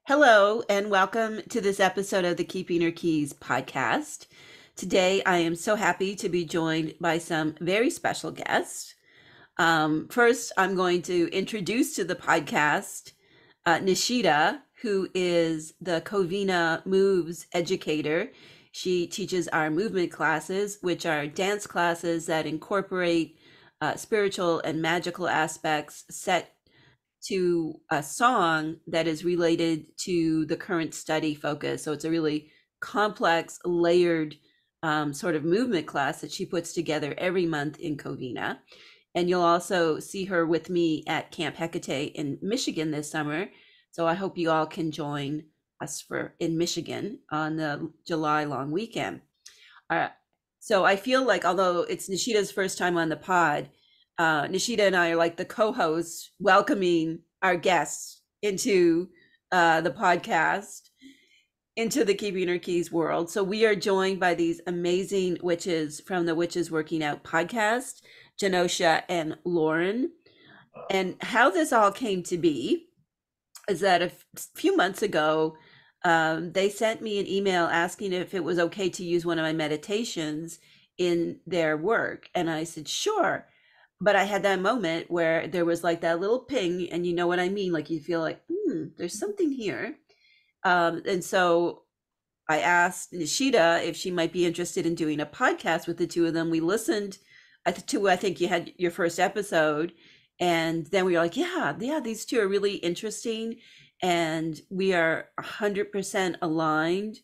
Hello, and welcome to this episode of the Keeping Her Keys podcast. Today, I am so happy to be joined by some very special guests. First, I'm going to introduce to the podcast Neesheta, who is the Covina Moves educator. She teaches our movement classes, which are dance classes that incorporate spiritual and magical aspects set to a song that is related to the current study focus. So it's a really complex, layered sort of movement class that she puts together every month in Covina. And you'll also see her with me at Camp Hekate in Michigan this summer. So I hope you all can join us in Michigan on the July long weekend. Uh, so I feel like, although it's Neesheta's first time on the pod, Neesheta and I are like the co-hosts welcoming our guests into the podcast, into the Keeping Her Keys world. So we are joined by these amazing witches from the Witches Working Out podcast, Neesheta and Lauren. And how this all came to be is that a few months ago, they sent me an email asking if it was okay to use one of my meditations in their work. And I said, sure. But I had that moment where there was like that little ping, and you know what I mean? Like you feel like, there's something here. And so I asked Neesheta if she might be interested in doing a podcast with the two of them. We listened to, I think you had your first episode, and then we were like, yeah, these two are really interesting. And we are 100% aligned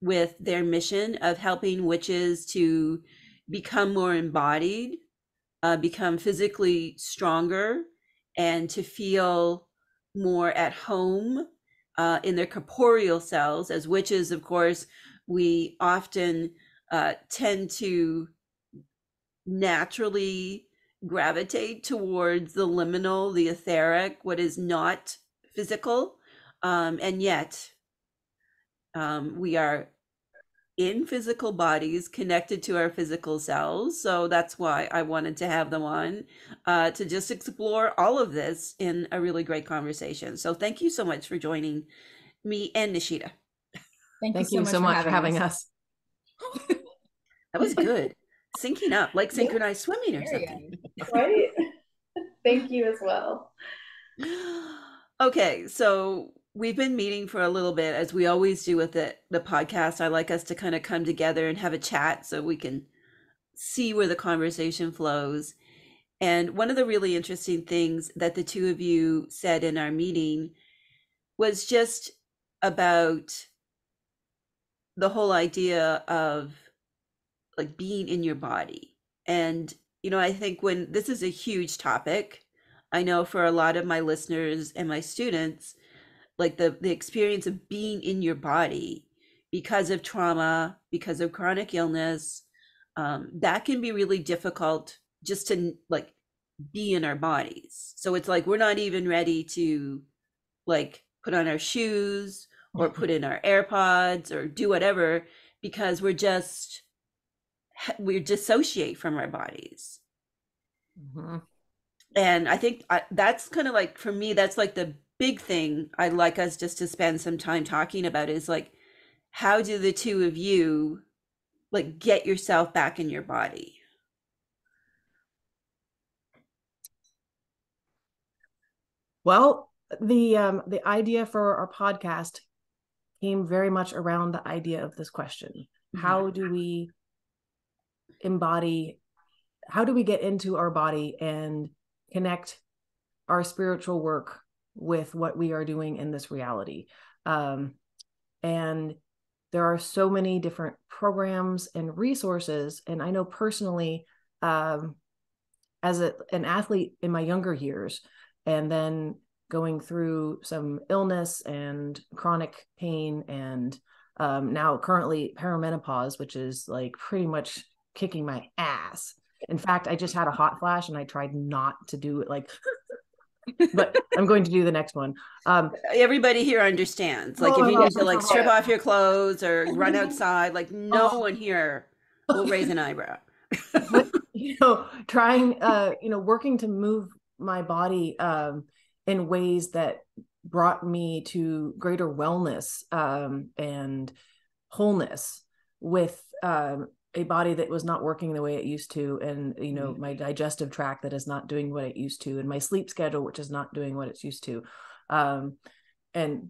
with their mission of helping witches to become more embodied, become physically stronger, and to feel more at home in their corporeal selves. As witches, of course, we often tend to naturally gravitate towards the liminal, the etheric, what is not physical. And yet we are in physical bodies connected to our physical selves. So that's why I wanted to have them on to just explore all of this in a really great conversation. So thank you so much for joining me and Neesheta. Thank you so much for having us. That was good. Syncing up, like synchronized swimming or something. Right? Thank you as well. Okay, so we've been meeting for a little bit, as we always do with the podcast. I like us to kind of come together and have a chat so we can see where the conversation flows. And one of the really interesting things that the two of you said in our meeting was just about the whole idea of like being in your body. And, I think when this is a huge topic, I know for a lot of my listeners and my students, like the experience of being in your body because of trauma, because of chronic illness, that can be really difficult just to like be in our bodies. So it's like we're not even ready to like put on our shoes or put in our AirPods or do whatever because we dissociate from our bodies. Mm-hmm. And I think that's kind of like, for me, that's like the big thing I'd like us just to spend some time talking about is like, how do the two of you like get yourself back in your body? Well, the idea for our podcast came very much around the idea of this question. Mm-hmm. How do we get into our body and connect our spiritual work with what we are doing in this reality? And there are so many different programs and resources. And I know personally, as an athlete in my younger years, and then going through some illness and chronic pain, and now currently perimenopause, which is like pretty much kicking my ass. In fact, I just had a hot flash and I tried not to do it, like but I'm going to do the next one. Everybody here understands. Like if you need to like strip off your clothes or run outside, like no one here will raise an eyebrow. But, trying, working to move my body in ways that brought me to greater wellness and wholeness with a body that was not working the way it used to, and my digestive tract that is not doing what it used to, and my sleep schedule which is not doing what it's used to, and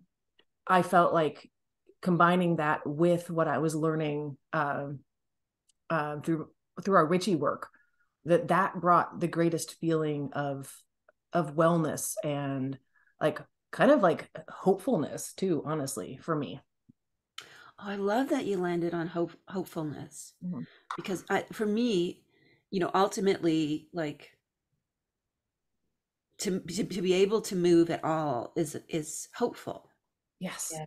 I felt like combining that with what I was learning through our witchy work, that brought the greatest feeling of wellness and like kind of like hopefulness too, honestly, for me. Oh, I love that you landed on hopefulness, Mm-hmm. because for me, ultimately, like to be able to move at all is hopeful. Yes. Yeah.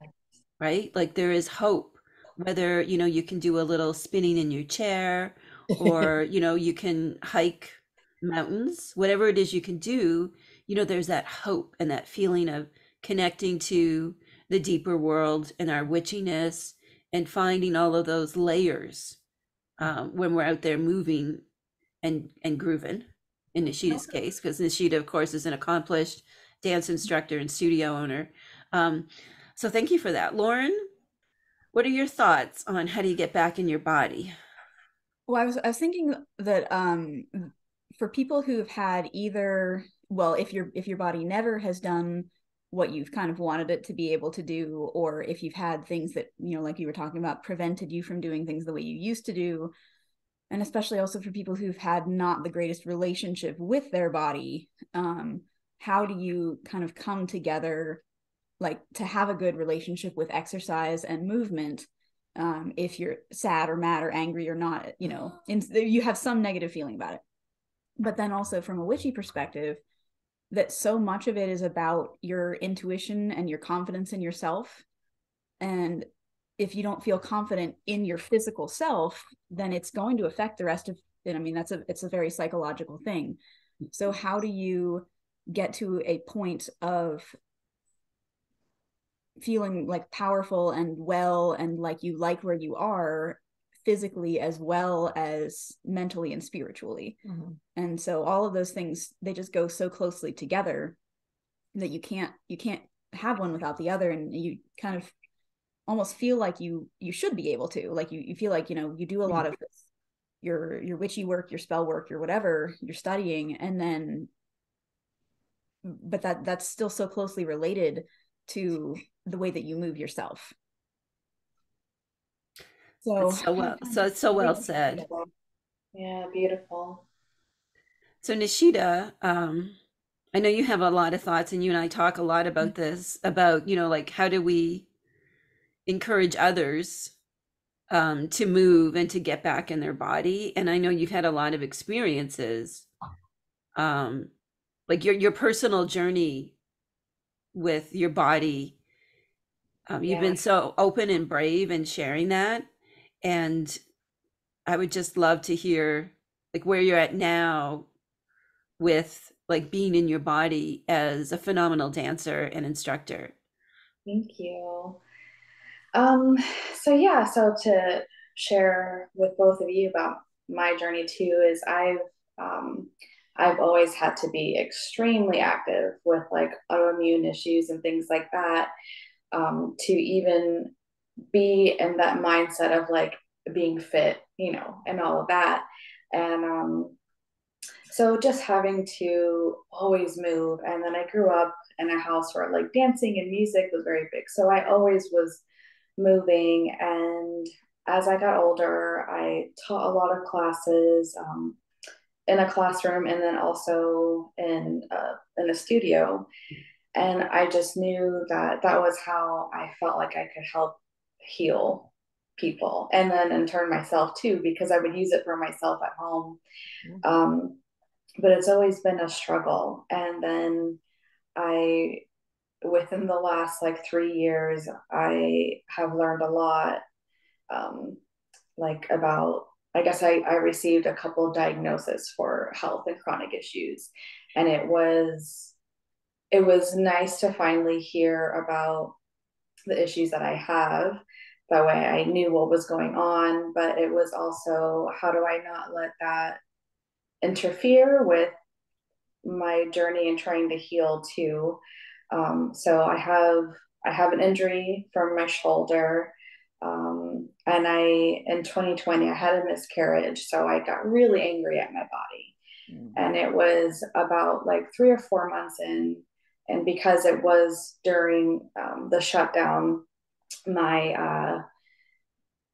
Right? Like there is hope, whether, you can do a little spinning in your chair, or, you can hike mountains, whatever it is you can do, there's that hope and that feeling of connecting to the deeper world and our witchiness, and finding all of those layers when we're out there moving and grooving, in Neesheta's case, because Neesheta, of course, is an accomplished dance instructor and studio owner. So thank you for that. Lauren, what are your thoughts on how do you get back in your body? Well, I was thinking that for people who have had either, well, if your body never has done what you've kind of wanted it to be able to do, or if you've had things that, like you were talking about, prevented you from doing things the way you used to do, and especially also for people who've had not the greatest relationship with their body, how do you kind of come together, like to have a good relationship with exercise and movement, if you're sad or mad or angry or not, you have some negative feeling about it. But then also from a witchy perspective, that so much of it is about your intuition and your confidence in yourself. And if you don't feel confident in your physical self, then it's going to affect the rest of it. I mean, it's a very psychological thing. So how do you get to a point of feeling like powerful and well, and like you like where you are physically as well as mentally and spiritually? Mm-hmm. And so all of those things, they just go so closely together that you can't have one without the other. And you kind of almost feel like you should be able to, like you feel like, you do a lot of this, your witchy work, your spell work, your whatever you're studying, and then but that's still so closely related to the way that you move yourself. So it's so well said. Yeah, beautiful. So Neesheta, I know you have a lot of thoughts, and you and I talk a lot about this, about, like how do we encourage others to move and to get back in their body. And I know you've had a lot of experiences, like your personal journey with your body. You've been so open and brave in sharing that. And I would just love to hear like where you're at now with like being in your body as a phenomenal dancer and instructor. Thank you. So to share with both of you about my journey too, is I've always had to be extremely active with like autoimmune issues and things like that, to even be in that mindset of like being fit, and all of that. And so just having to always move. And then I grew up in a house where like dancing and music was very big. So I always was moving. And as I got older, I taught a lot of classes, in a classroom, and then also in a studio. And I just knew that that was how I felt like I could help heal people, and then in turn myself too, because I would use it for myself at home. But it's always been a struggle. And then I, within the last like 3 years, I have learned a lot, like about, I guess I received a couple of diagnoses for health and chronic issues. And it was nice to finally hear about the issues that I have. That way I knew what was going on, but it was also, how do I not let that interfere with my journey and trying to heal too? So I have an injury from my shoulder. And in 2020 I had a miscarriage, so I got really angry at my body. And it was about like 3 or 4 months in, and because it was during the shutdown, my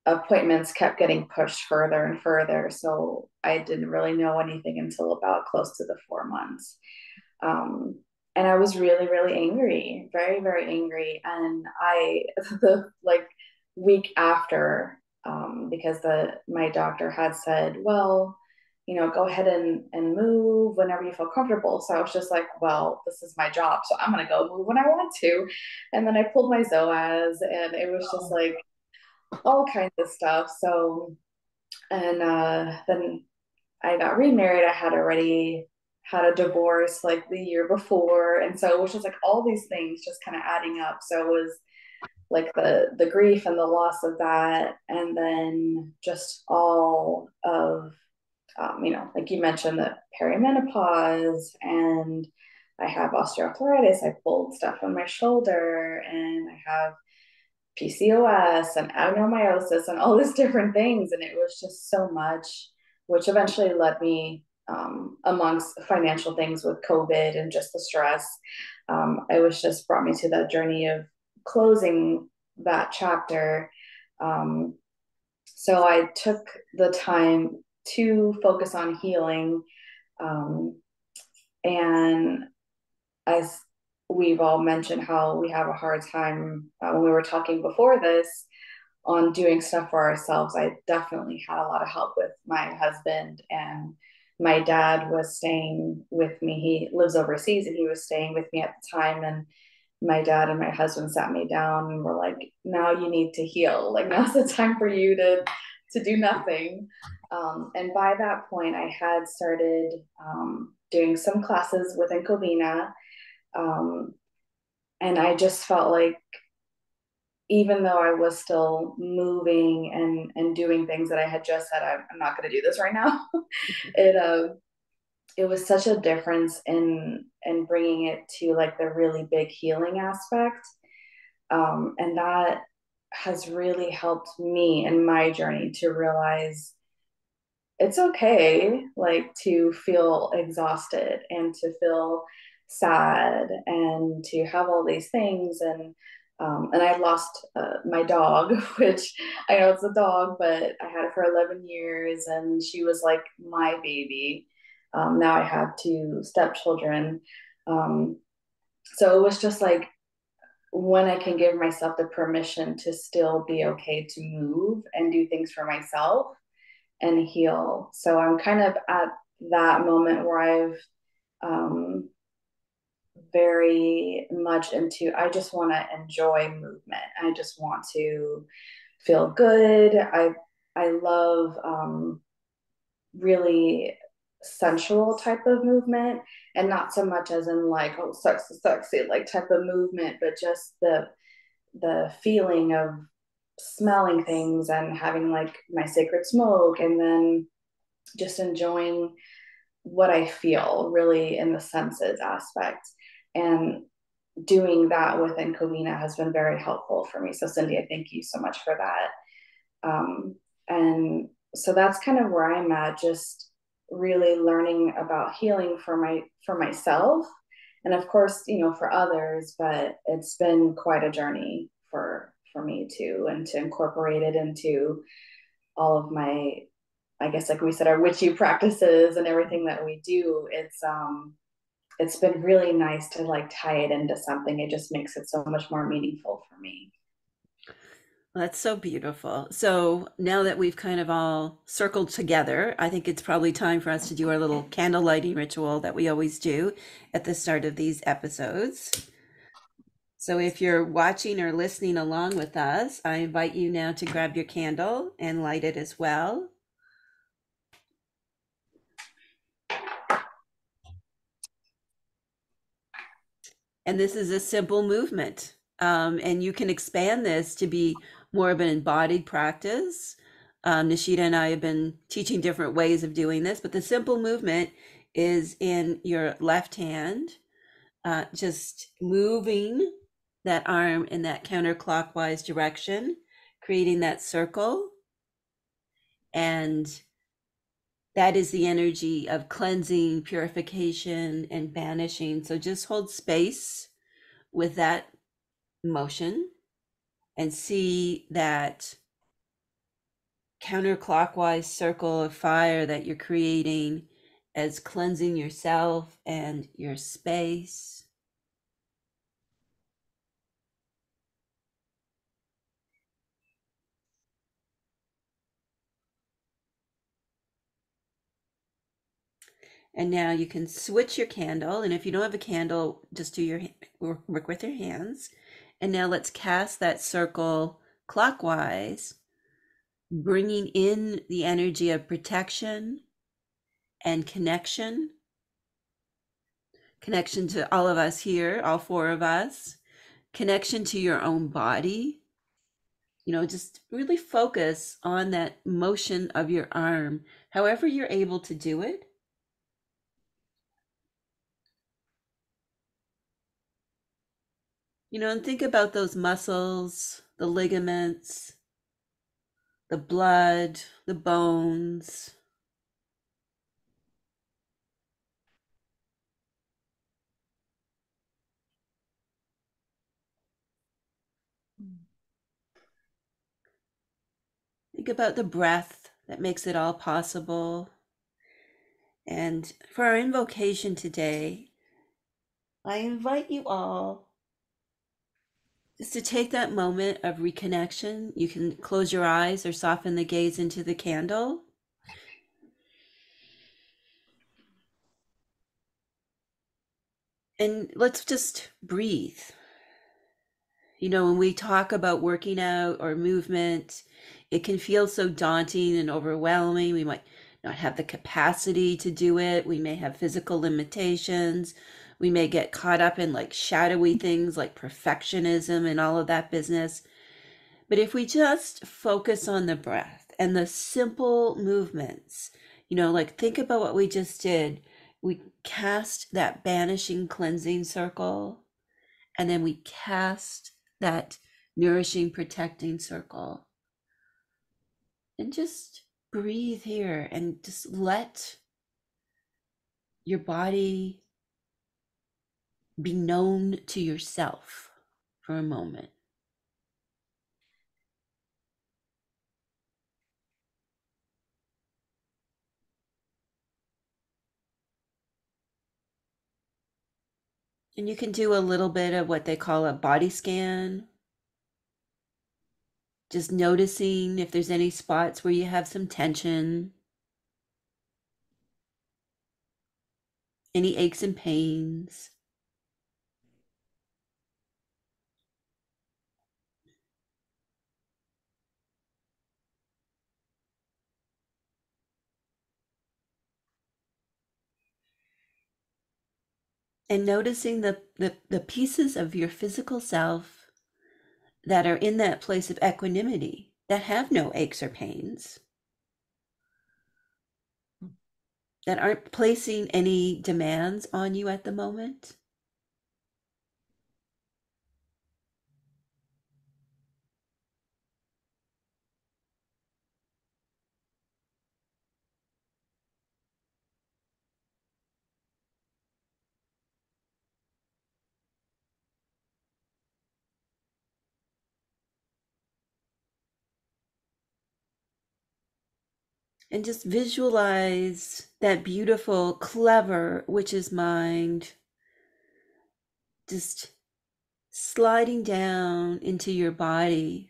appointments kept getting pushed further and further. So I didn't really know anything until about close to the 4 months. Um, and I was really, really angry, very, very angry. And the like week after, because my doctor had said, well, go ahead and move whenever you feel comfortable. So I was just like, well, this is my job, so I'm gonna go move when I want to. And then I pulled my psoas, and it was just like all kinds of stuff. So, and then I got remarried. I had already had a divorce like the year before, and so it was just like all these things just kind of adding up. So it was like the grief and the loss of that, and then just all of like you mentioned, the perimenopause, and I have osteoarthritis. I pulled stuff on my shoulder, and I have PCOS and adenomyosis and all these different things. And it was just so much, which eventually led me, amongst financial things with COVID and just the stress. It was just brought me to that journey of closing that chapter. Um, so I took the time to focus on healing. Um, and as we've all mentioned, how we have a hard time, when we were talking before this, on doing stuff for ourselves. I definitely had a lot of help with my husband, and my dad was staying with me. He lives overseas, and he was staying with me at the time. And my dad and my husband sat me down and were like, now you need to heal. Like, now's the time for you to do nothing. And by that point, I had started doing some classes within Covina. Um, and I just felt like, even though I was still moving and doing things that I had just said, I'm not going to do this right now. it it was such a difference in bringing it to like the really big healing aspect, and that has really helped me in my journey to realize it's okay, like, to feel exhausted and to feel sad and to have all these things. And I lost my dog, which I know it's a dog, but I had it for 11 years, and she was like my baby. Now I have two stepchildren. Um, so it was just like, when I can give myself the permission to still be okay to move and do things for myself and heal. So I'm kind of at that moment where I've, um, very much into, I just want to enjoy movement. I just want to feel good. I love, really sensual type of movement, and not so much as in like, oh, sexy like type of movement, but just the feeling of smelling things and having like my sacred smoke, and then just enjoying what I feel really in the senses aspect. And doing that within Covina has been very helpful for me. So, Cindy, I thank you so much for that. And so that's kind of where I'm at, just really learning about healing for myself, and of course, for others. But it's been quite a journey for me too, and to incorporate it into all of my, I guess, like we said, our witchy practices and everything that we do. It's been really nice to like tie it into something. It just makes it so much more meaningful for me. That's so beautiful. So now that we've kind of all circled together, I think it's probably time for us to do our little candle lighting ritual that we always do at the start of these episodes. So if you're watching or listening along with us, I invite you now to grab your candle and light it as well. And this is a simple movement. And you can expand this to be more of an embodied practice. Neesheta and I have been teaching different ways of doing this, but the simple movement is in your left hand. just moving that arm in that counterclockwise direction, creating that circle. And that is the energy of cleansing, purification, and banishing. So just hold space with that motion and see that counterclockwise circle of fire that you're creating as cleansing yourself and your space. And now you can switch your candle. And if you don't have a candle, just do your work with your hands. And now let's cast that circle clockwise, bringing in the energy of protection and connection to all of us here, all four of us, connection to your own body. Just really focus on that motion of your arm, however you're able to do it. And think about those muscles, the ligaments, the blood, the bones. Think about the breath that makes it all possible. And for our invocation today, I invite you all just to take that moment of reconnection. You can close your eyes or soften the gaze into the candle. And let's just breathe. When we talk about working out or movement, it can feel so daunting and overwhelming. We might not have the capacity to do it. We may have physical limitations. We may get caught up in like shadowy things like perfectionism and all of that business. But if we just focus on the breath and the simple movements, like think about what we just did. We cast that banishing cleansing circle, and then we cast that nourishing protecting circle. And just breathe here and just let your body be known to yourself for a moment. And you can do a little bit of what they call a body scan, just noticing if there's any spots where you have some tension, any aches and pains. And noticing the pieces of your physical self that are in that place of equanimity, that have no aches or pains, that aren't placing any demands on you at the moment. And just visualize that beautiful, clever witch's mind just sliding down into your body.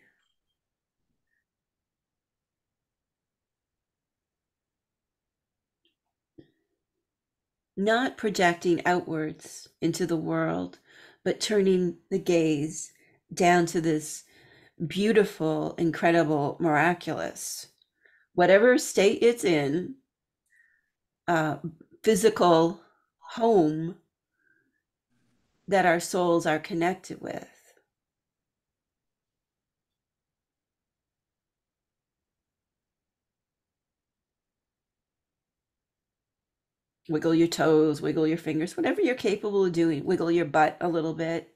Not projecting outwards into the world, but turning the gaze down to this beautiful, incredible, miraculous, whatever state it's in, physical home that our souls are connected with. Wiggle your toes, wiggle your fingers, whatever you're capable of doing. Wiggle your butt a little bit.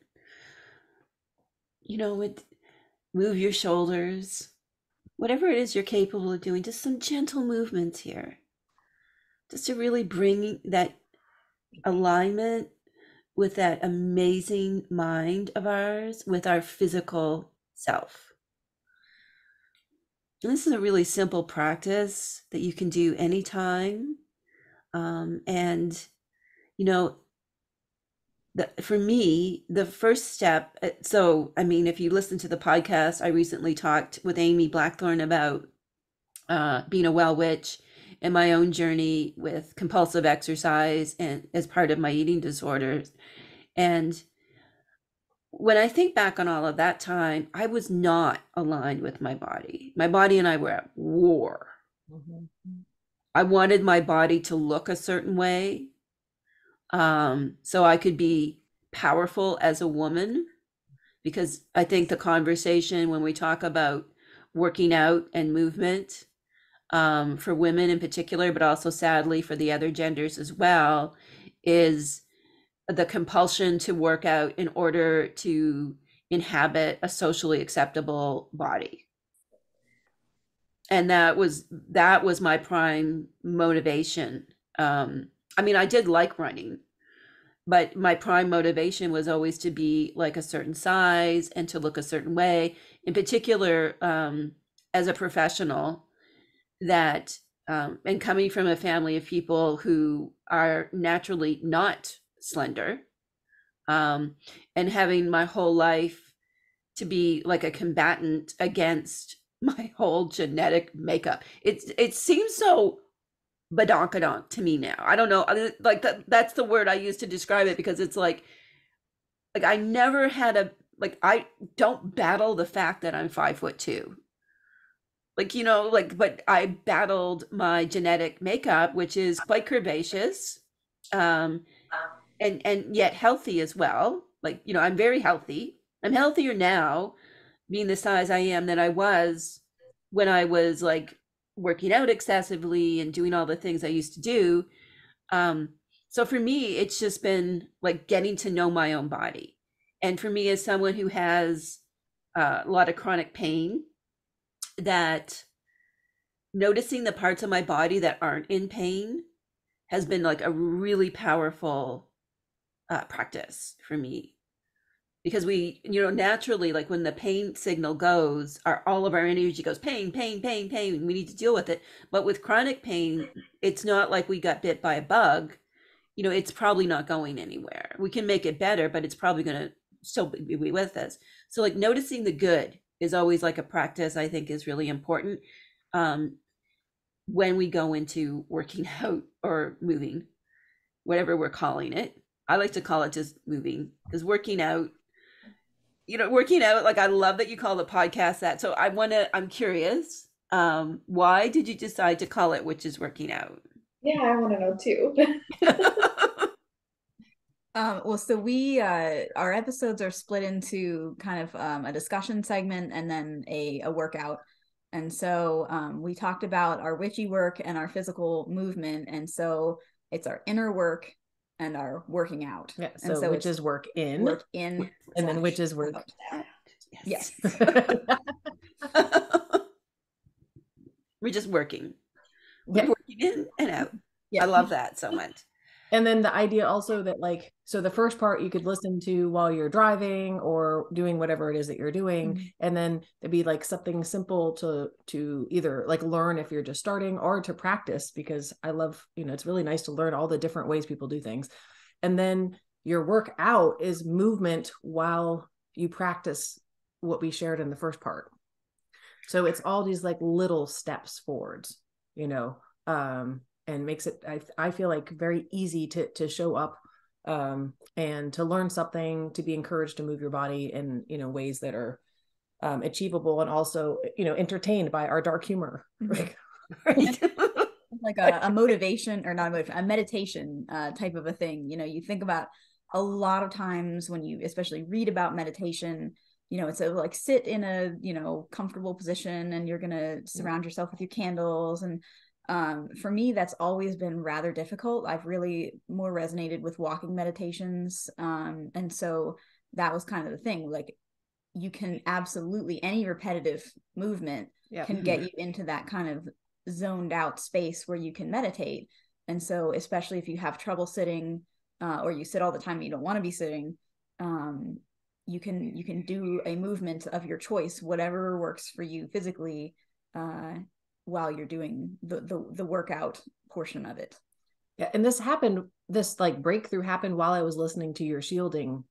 Move your shoulders. Whatever it is you're capable of doing, just some gentle movements here. Just to really bring that alignment with that amazing mind of ours, with our physical self. And this is a really simple practice that you can do anytime. And, for me, the first step, if you listen to the podcast, I recently talked with Amy Blackthorne about being a well witch and my own journey with compulsive exercise and as part of my eating disorders. And when I think back on all of that time, I was not aligned with my body. My body and I were at war. Mm-hmm. I wanted my body to look a certain way, so I could be powerful as a woman, because I think the conversation when we talk about working out and movement, for women in particular, but also sadly for the other genders as well, is the compulsion to work out in order to inhabit a socially acceptable body. And that was my prime motivation. I did like running, but my prime motivation was always to be like a certain size and to look a certain way. In particular, as a professional, that and coming from a family of people who are naturally not slender, and having my whole life to be like a combatant against my whole genetic makeup. It seems so badonkadonk to me now. I don't know, like that's the word I use to describe it, because it's like I never had I don't battle the fact that I'm 5'2". But I battled my genetic makeup, which is quite curvaceous, and yet healthy as well. I'm very healthy. I'm healthier now, being the size I am, than I was when I was working out excessively and doing all the things I used to do. So for me, it's just been getting to know my own body. And for me, as someone who has a lot of chronic pain, that noticing the parts of my body that aren't in pain has been a really powerful practice for me, because we naturally, when the pain signal goes, all of our energy goes pain, pain, pain, pain. We need to deal with it. But with chronic pain, it's not like we got bit by a bug. It's probably not going anywhere. We can make it better, but it's probably going to still be with us. So noticing the good is always a practice I think is really important when we go into working out or moving, whatever we're calling it. I like to call it just moving, because working out, I love that you call the podcast that. So I'm curious, why did you decide to call it Witches Working Out? Yeah, I want to know too. So we our episodes are split into kind of a discussion segment and then a workout. And so we talked about our witchy work and our physical movement. And so it's our inner work and our working out. Yeah. So witches work in, and then witches work out. Yes. We're just working. Yeah. We're working in and out. Yeah. I love that so much. And then the idea also that so the first part you could listen to while you're driving or doing whatever it is that you're doing. Mm-hmm. And then it'd be something simple to either learn if you're just starting, or to practice, because I love, it's really nice to learn all the different ways people do things. And then your workout is movement while you practice what we shared in the first part. So it's all these little steps forwards, and makes it, I feel very easy to show up, and to learn something, to be encouraged to move your body in, ways that are achievable, and also, entertained by our dark humor. Right? A motivation, or not a motivation, a meditation type of a thing. You think about a lot of times when you especially read about meditation, it's sit in a, comfortable position, and you're going to surround yourself with your candles, and For me, that's always been rather difficult. I've really more resonated with walking meditations. And so that was kind of the thing. Like, you can absolutely, any repetitive movement can get you into that kind of zoned out space where you can meditate. And so, especially if you have trouble sitting, or you sit all the time and you don't want to be sitting, you can do a movement of your choice, whatever works for you physically, while you're doing the workout portion of it. Yeah, and this like breakthrough happened while I was listening to your shielding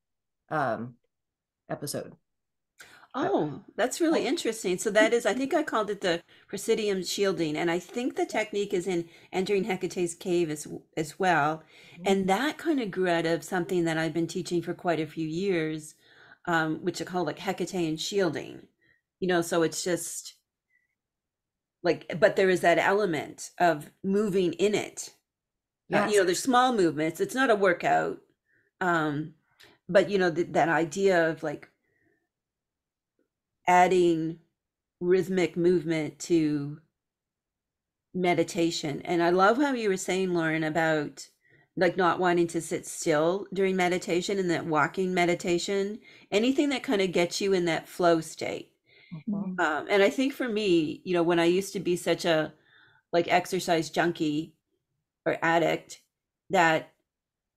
episode. Oh, that's really interesting. So that is, I think I called it the Presidium shielding, and I think the technique is in entering Hecate's cave as well. And that kind of grew out of something that I've been teaching for quite a few years, which I call like Hecatean shielding. So it's just like, but there is that element of moving in it. Yes. There's small movements. It's not a workout, but that idea of like adding rhythmic movement to meditation. And I love how you were saying, Lauren, about like not wanting to sit still during meditation, and that walking meditation, anything that kind of gets you in that flow state. And I think for me, when I used to be such a like exercise junkie or addict, that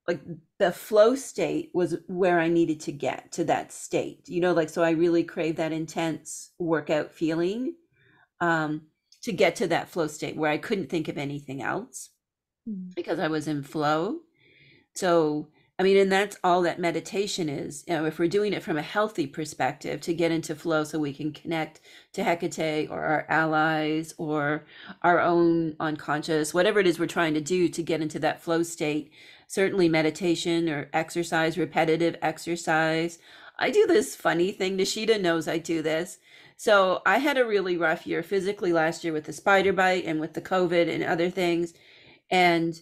like the flow state was where I needed to get to that state, so I really crave that intense workout feeling, to get to that flow state where I couldn't think of anything else because I was in flow. So, I mean, and that's all that meditation is. If we're doing it from a healthy perspective, to get into flow so we can connect to Hecate or our allies or our own unconscious, whatever it is we're trying to do to get into that flow state. Certainly meditation or exercise, repetitive exercise. I do this funny thing. Neesheta knows I do this. So I had a really rough year physically last year with the spider bite and with the COVID and other things. And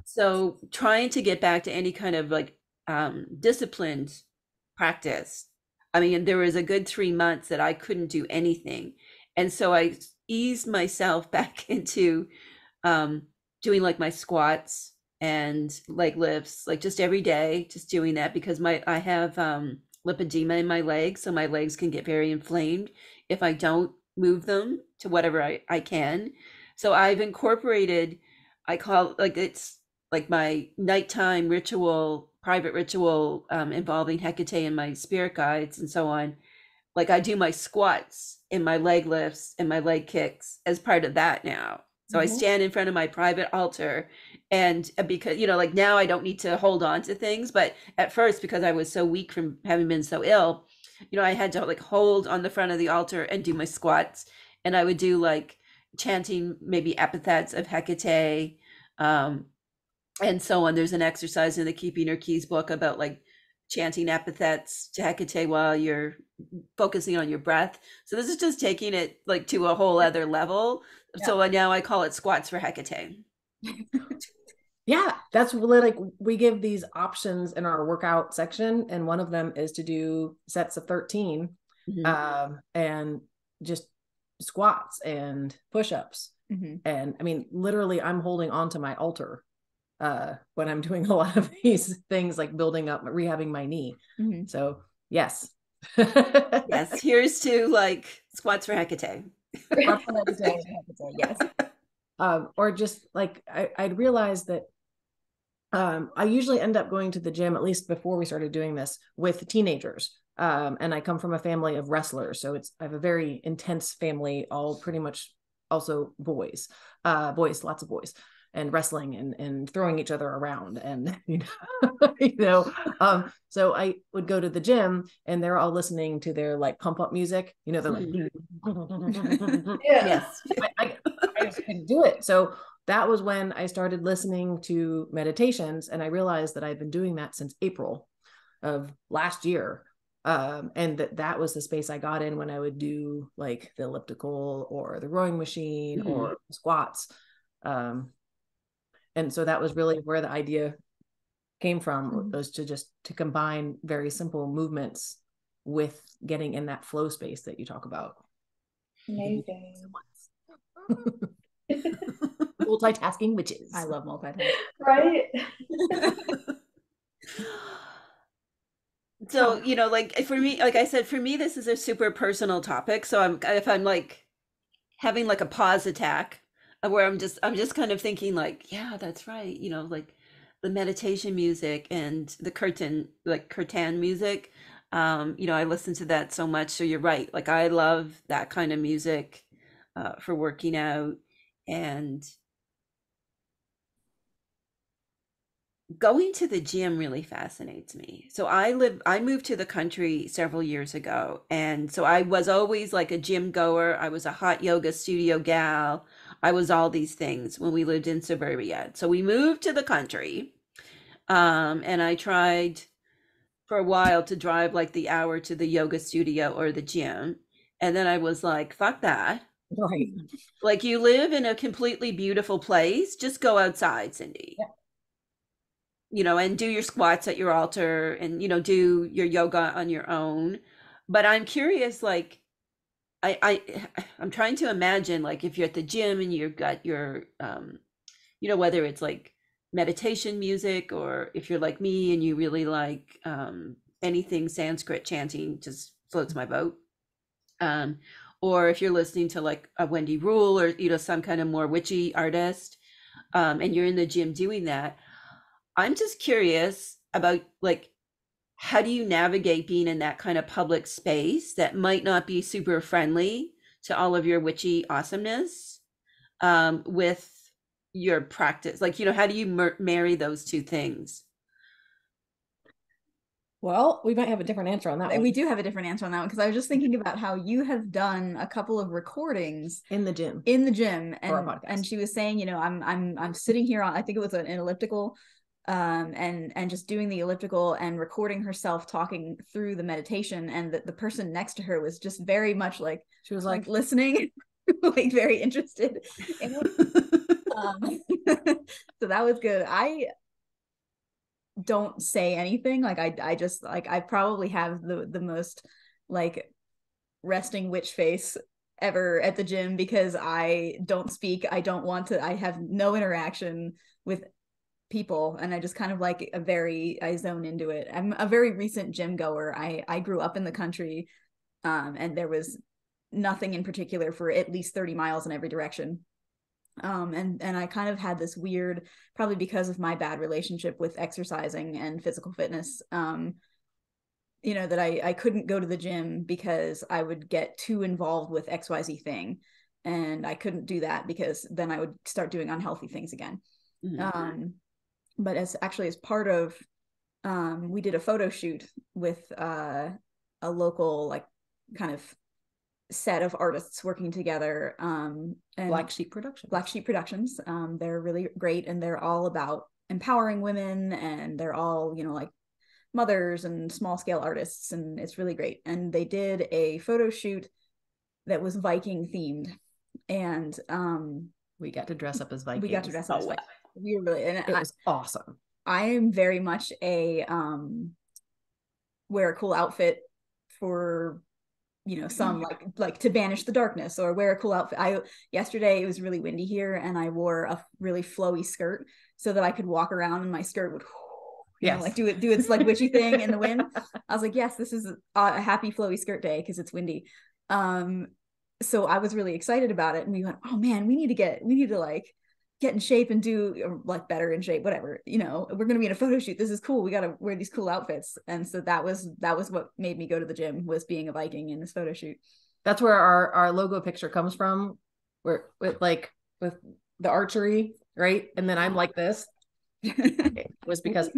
so trying to get back to any kind of like disciplined practice. I mean, there was a good 3 months that I couldn't do anything. And so I eased myself back into doing like my squats and leg lifts, like just every day, just doing that, because I have lipedema in my legs, so my legs can get very inflamed if I don't move them to whatever I can. So I've incorporated, I call like it's like my nighttime ritual, private ritual, involving Hecate and my spirit guides and so on. Like I do my squats and my leg lifts and my leg kicks as part of that now. So I stand in front of my private altar, and because, like now I don't need to hold on to things, but at first, because I was so weak from having been so ill, I had to like hold on the front of the altar and do my squats. And I would do like chanting maybe epithets of Hecate, and so on. There's an exercise in the Keeping Her Keys book about like chanting epithets to Hecate while you're focusing on your breath. So this is just taking it like to a whole other level. Yeah. So now I call it Squats for Hecate. Yeah, that's really like we give these options in our workout section, and one of them is to do sets of 13, and just squats and push-ups. And I mean, literally, I'm holding onto my altar when I'm doing a lot of these things, like building up, rehabbing my knee. So yes. Yes, here's to like Squats for Hecate. Yes. Or just like I'd realized that I usually end up going to the gym, at least before we started doing this, with teenagers. And I come from a family of wrestlers, so I have a very intense family, all pretty much also boys, lots of boys, and wrestling and throwing each other around, and so I would go to the gym and they're all listening to their like pump up music, they're like yes. I just couldn't do it. So that was when I started listening to meditations, and I realized that I've been doing that since April of last year. And that was the space I got in when I would do like the elliptical or the rowing machine or squats. And so that was really where the idea came from, was to combine very simple movements with getting in that flow space that you talk about. Amazing. Multitasking witches. I love multitasking. Right. So, you know, like for me, like I said, for me, this is a super personal topic. So if I'm like having like a pause attack where I'm just kind of thinking like, yeah, that's right. You know, like the meditation music and the curtain music. You know, I listen to that so much. So you're right. Like I love that kind of music for working out. And going to the gym really fascinates me. So I moved to the country several years ago. And so I was always like a gym goer. I was a hot yoga studio gal. I was all these things when we lived in suburbia. So we moved to the country. And I tried for a while to drive like the hour to the yoga studio or the gym. And then I was like, fuck that. Right. Like you live in a completely beautiful place. Just go outside, Cindy. Yeah. You know, and do your squats at your altar and, you know, do your yoga on your own. But I'm curious, like, I'm trying to imagine, like, if you're at the gym and you've got your, you know, whether it's like meditation music or if you're like me and you really like anything Sanskrit chanting just floats my boat. Or if you're listening to like a Wendy Rule or, you know, some kind of more witchy artist, and you're in the gym doing that. I'm just curious about like how do you navigate being in that kind of public space that might not be super friendly to all of your witchy awesomeness with your practice? Like, you know, how do you marry those two things? Well, we might have a different answer on that one. We do have a different answer on that one because I was just thinking about how you have done a couple of recordings in the gym, and she was saying, you know, I'm sitting here on, I think it was an elliptical, and just doing the elliptical and recording herself talking through the meditation, and the person next to her was just very much like, she was like listening, like very interested in it. So that was good. I don't say anything, like I just like, I probably have the most like resting witch face ever at the gym because I don't speak, I don't want to, I have no interaction with people, and I just kind of like I zone into it. I'm a very recent gym goer. I grew up in the country, and there was nothing in particular for at least 30 miles in every direction. And I kind of had this weird, probably because of my bad relationship with exercising and physical fitness, you know, that I couldn't go to the gym because I would get too involved with XYZ thing, and I couldn't do that because then I would start doing unhealthy things again. Mm-hmm. But as part of, we did a photo shoot with a local like kind of set of artists working together, and Black Sheep Productions. They're really great, and they're all about empowering women, and they're all, you know, like mothers and small scale artists, and it's really great. And they did a photo shoot that was Viking themed, and we got to dress up as Vikings. We were really, and it was awesome. I am very much a wear a cool outfit for, you know, some like to banish the darkness, or wear a cool outfit. Yesterday it was really windy here, and I wore a really flowy skirt so that I could walk around and my skirt would, you know, like do its like witchy thing in the wind. I was like, yes, this is a happy flowy skirt day because it's windy. So I was really excited about it, and we went, oh man, we need to like get in shape and do like better in shape, whatever, you know, we're going to be in a photo shoot, this is cool, we got to wear these cool outfits. And so that was what made me go to the gym, was being a Viking in this photo shoot. That's where our logo picture comes from, where with the archery, right? And then I'm like this. It was because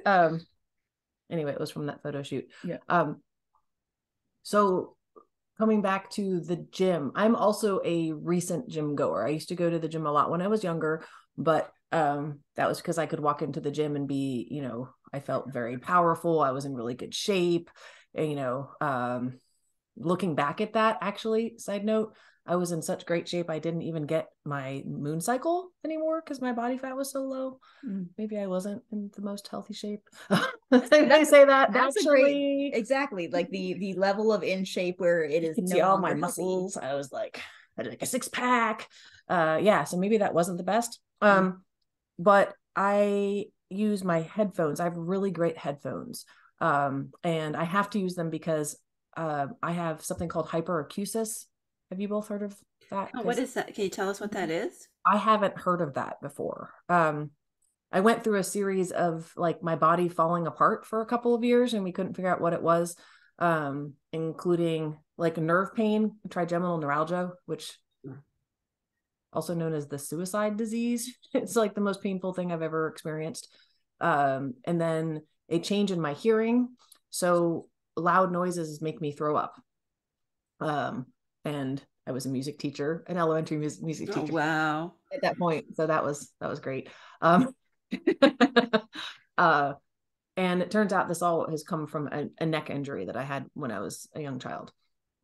anyway, it was from that photo shoot. Yeah. So coming back to the gym, I'm also a recent gym goer. I used to go to the gym a lot when I was younger, but that was because I could walk into the gym and be, you know, I felt very powerful. I was in really good shape. And, you know, looking back at that, actually, side note, I was in such great shape, I didn't even get my moon cycle anymore because my body fat was so low. Maybe I wasn't in the most healthy shape. I say that. That's actually exactly like the level of in shape where it is you can see all my muscles. I was like, I had like a 6-pack. Yeah, so maybe that wasn't the best. But I use my headphones. I have really great headphones. And I have to use them because I have something called hyperacusis. Have you both heard of that? Oh, what is that? Can you tell us what that is? I haven't heard of that before. I went through a series of like my body falling apart for a couple of years and we couldn't figure out what it was, including like nerve pain, trigeminal neuralgia, which also known as the suicide disease. It's like the most painful thing I've ever experienced. And then a change in my hearing. So loud noises make me throw up. And I was a music teacher, an elementary music teacher. Oh, wow. At that point. So that was great. And it turns out this all has come from a neck injury that I had when I was a young child.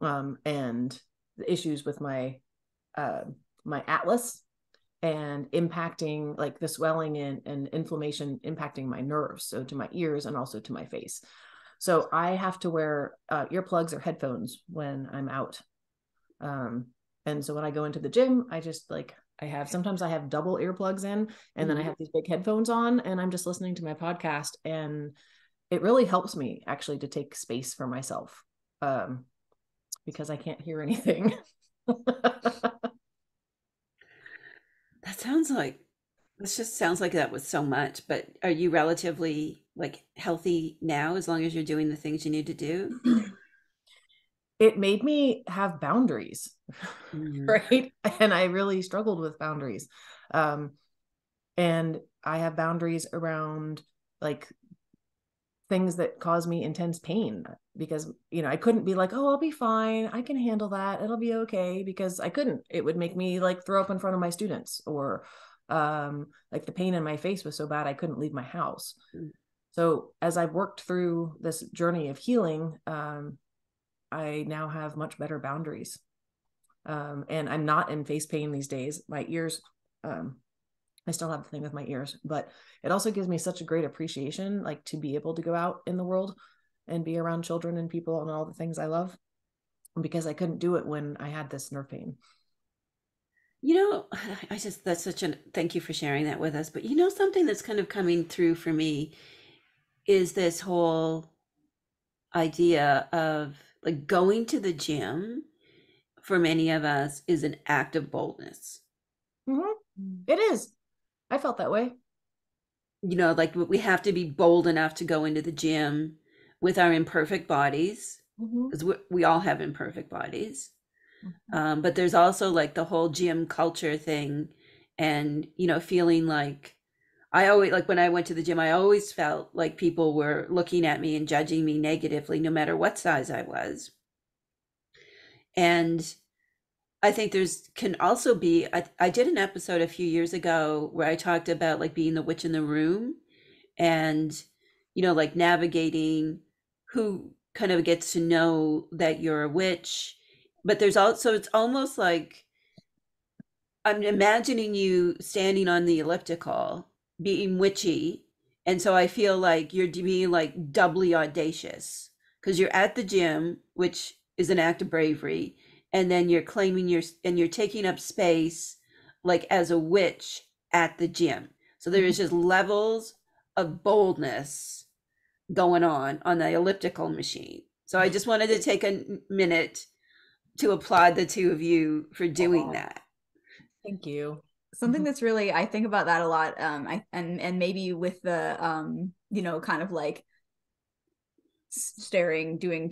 And the issues with my my atlas and impacting like the swelling and inflammation impacting my nerves, so to my ears and also to my face. So I have to wear earplugs or headphones when I'm out. And so when I go into the gym, I just like sometimes I have double earplugs in and then I have these big headphones on and I'm just listening to my podcast, and it really helps me actually to take space for myself, because I can't hear anything. This just sounds like that was so much, but are you relatively like healthy now as long as you're doing the things you need to do? It made me have boundaries, right? And I really struggled with boundaries. And I have boundaries around like things that cause me intense pain, because, I couldn't be like, oh, I'll be fine, I can handle that, it'll be okay, because I couldn't. It would make me like throw up in front of my students, or like the pain in my face was so bad I couldn't leave my house. So as I've worked through this journey of healing, I now have much better boundaries. And I'm not in face pain these days. My ears, I still have the thing with my ears, but it also gives me such a great appreciation, like to be able to go out in the world and be around children and people and all the things I love, because I couldn't do it when I had this nerve pain. That's thank you for sharing that with us. But something that's kind of coming through for me is this whole idea of like going to the gym for many of us is an act of boldness. It is. I felt that way. Like we have to be bold enough to go into the gym with our imperfect bodies, because we all have imperfect bodies. But there's also like the whole gym culture thing, and feeling like I always, like when I went to the gym, I always felt like people were looking at me and judging me negatively, no matter what size I was. And I think can also be, I did an episode a few years ago where I talked about like being the witch in the room, and, like navigating who kind of gets to know that you're a witch. But there's also, it's almost like I'm imagining you standing on the elliptical being witchy. And so I feel like you're being like doubly audacious because you're at the gym, which is an act of bravery. And then you're claiming you're taking up space like as a witch at the gym. So there is just levels of boldness going on the elliptical machine. So I just wanted to take a minute to applaud the two of you for doing that. Thank you. Something that's really, I think about that a lot. And maybe with the, kind of like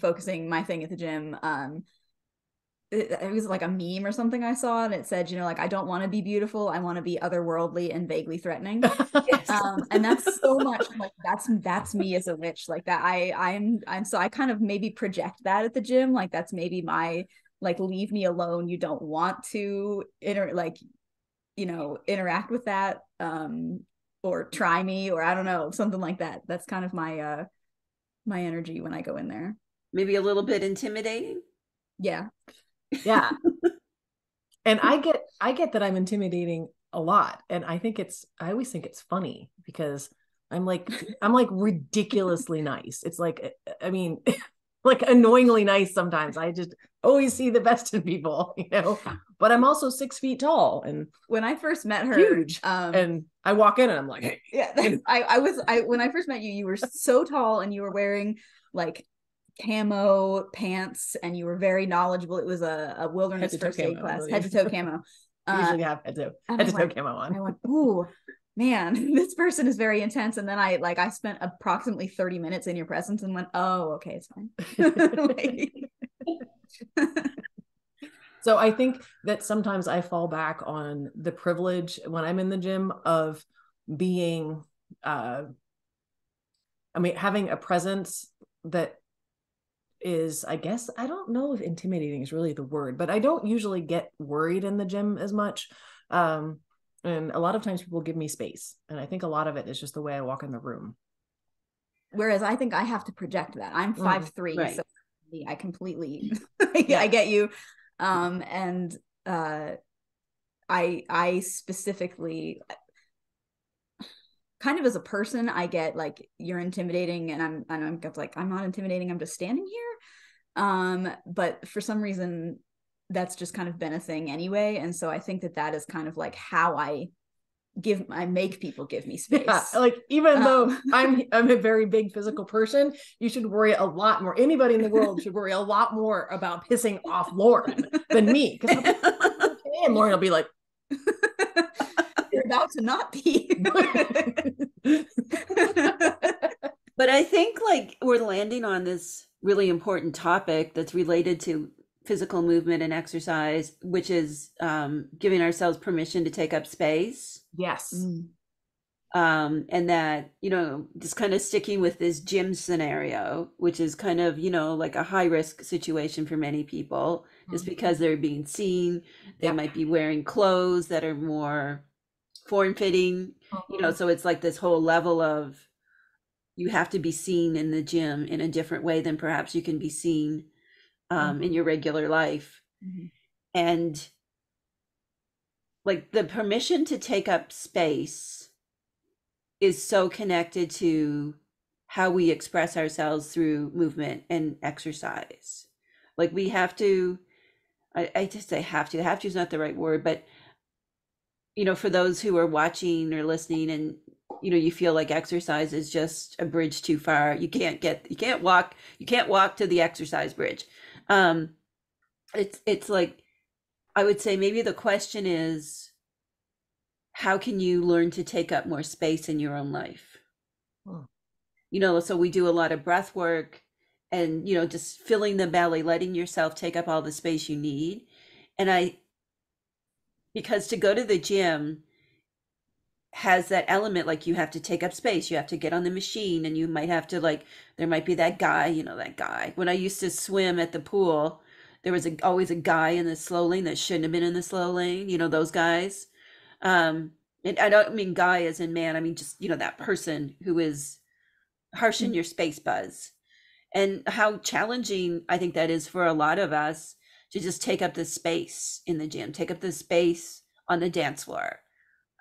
focusing my thing at the gym. It was like a meme or something I saw, and it said, like, I don't want to be beautiful, I want to be otherworldly and vaguely threatening. Yes. And that's so much like that's me as a witch, like that. I'm so I kind of maybe project that at the gym, like that's maybe my like, leave me alone, you don't want to interact with that, or try me, or I don't know, something like that. That's kind of my my energy when I go in there. Maybe a little bit intimidating. Yeah. And I get that I'm intimidating a lot, and I always think it's funny because I'm like ridiculously nice. It's like, I mean, like annoyingly nice sometimes. I just always see the best in people, but I'm also 6 feet tall and when I first met her, huge. And I walk in and I'm like, hey. Yeah, when I first met you, you were so tall and you were wearing like camo pants and you were very knowledgeable. It was a wilderness first aid class, head to toe camo. Usually have head to toe camo on. I went, ooh, man, this person is very intense. And then I spent approximately 30 minutes in your presence and went, oh, okay, it's fine. So I think that sometimes I fall back on the privilege when I'm in the gym of being, having a presence that is, I guess, I don't know if intimidating is really the word, but I don't usually get worried in the gym as much. And a lot of times people give me space. And I think a lot of it is just the way I walk in the room. Whereas I think I have to project that. I'm 5'3", right. so I completely, I get you. And I specifically, kind of as a person, I get like, you're intimidating, and I'm like, I'm not intimidating, I'm just standing here. But for some reason, that's just kind of been a thing anyway, and so I think that is kind of like how I make people give me space. Yeah, like even though I'm a very big physical person, you should worry a lot more. Anybody in the world should worry a lot more about pissing off Lauren than me, because and Lauren will be like, you're about to not be. But I think like we're landing on this really important topic that's related to physical movement and exercise, which is giving ourselves permission to take up space. Yes. And that, just kind of sticking with this gym scenario, which is kind of, like a high risk situation for many people, just because they're being seen. They might be wearing clothes that are more form fitting, so it's like this whole level of, you have to be seen in the gym in a different way than perhaps you can be seen in your regular life. And like the permission to take up space is so connected to how we express ourselves through movement and exercise. Like we have to, I just say have to is not the right word, but for those who are watching or listening and you feel like exercise is just a bridge too far, you can't walk to the exercise bridge. It's like, I would say maybe the question is, how can you learn to take up more space in your own life? So we do a lot of breath work and just filling the belly, letting yourself take up all the space you need. And because to go to the gym has that element, like you have to take up space, you have to get on the machine, and you might have to, like, there might be that guy, that guy. When I used to swim at the pool, there was always a guy in the slow lane that shouldn't have been in the slow lane, those guys. And I don't mean guy as in man, I mean just, that person who is harsh in your space buzz. And how challenging I think that is for a lot of us to just take up the space in the gym, take up the space on the dance floor.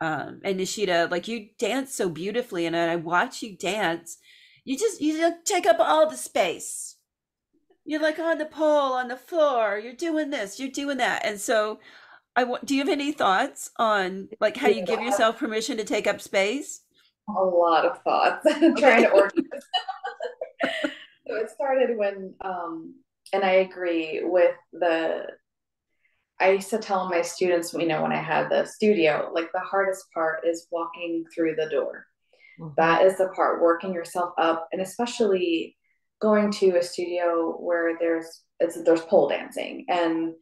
And Neesheta, like, you dance so beautifully, and I watch you dance. You just take up all the space. You're like on the pole, on the floor. You're doing this, you're doing that, and so do you have any thoughts on like how you give yourself permission to take up space? A lot of thoughts. Trying to organize. So it started when, and I agree with I used to tell my students, when I had the studio, like the hardest part is walking through the door. That is the part, working yourself up, and especially going to a studio where there's pole dancing, and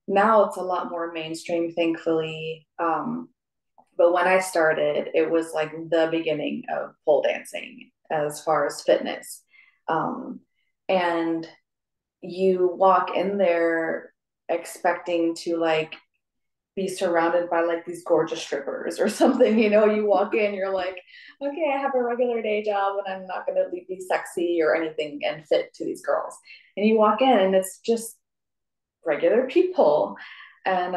now it's a lot more mainstream, thankfully. But when I started, it was like the beginning of pole dancing as far as fitness. And you walk in there expecting to like be surrounded by like these gorgeous strippers or something. You walk in, you're like, okay, I have a regular day job and I'm not going to be sexy or anything and fit to these girls. And you walk in and it's just regular people. And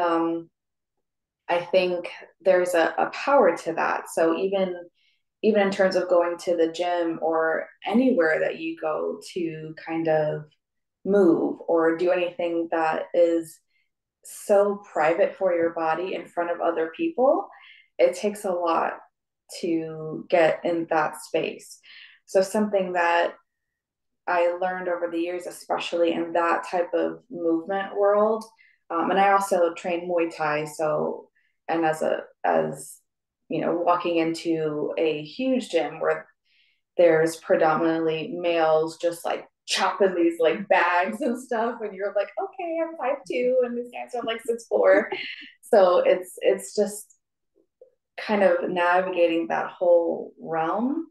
I think there's a power to that. So even in terms of going to the gym or anywhere that you go to kind of move or do anything that is so private for your body in front of other people, it takes a lot to get in that space. So something that I learned over the years, especially in that type of movement world. And I also train Muay Thai. So, and as you know, walking into a huge gym where there's predominantly males just like chopping these like bags and stuff, and you're like, okay, I'm 5'2", and these guys are like 6'4". So it's just kind of navigating that whole realm.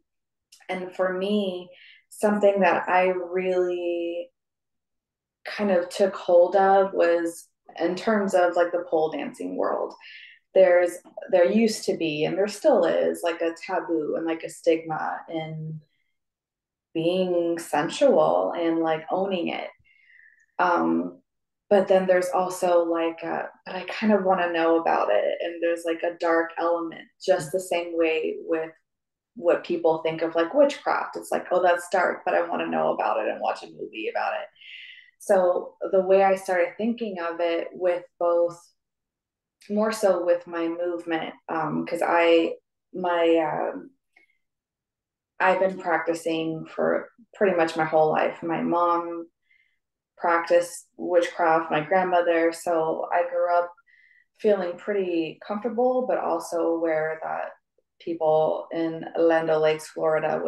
And for me, something that I really kind of took hold of was in terms of like the pole dancing world. There's there used to be, and there still is, like a taboo and like a stigma in being sensual and like owning it. Um, but then there's also like, but I kind of want to know about it. And there's like a dark element, just the same way with what people think of like witchcraft. It's like, oh, that's dark, but I want to know about it and watch a movie about it. So the way I started thinking of it with both, more so with my movement, because my I've been practicing for pretty much my whole life. My mom practiced witchcraft, my grandmother, so I grew up feeling pretty comfortable, but also aware that people in Land Lakes, Florida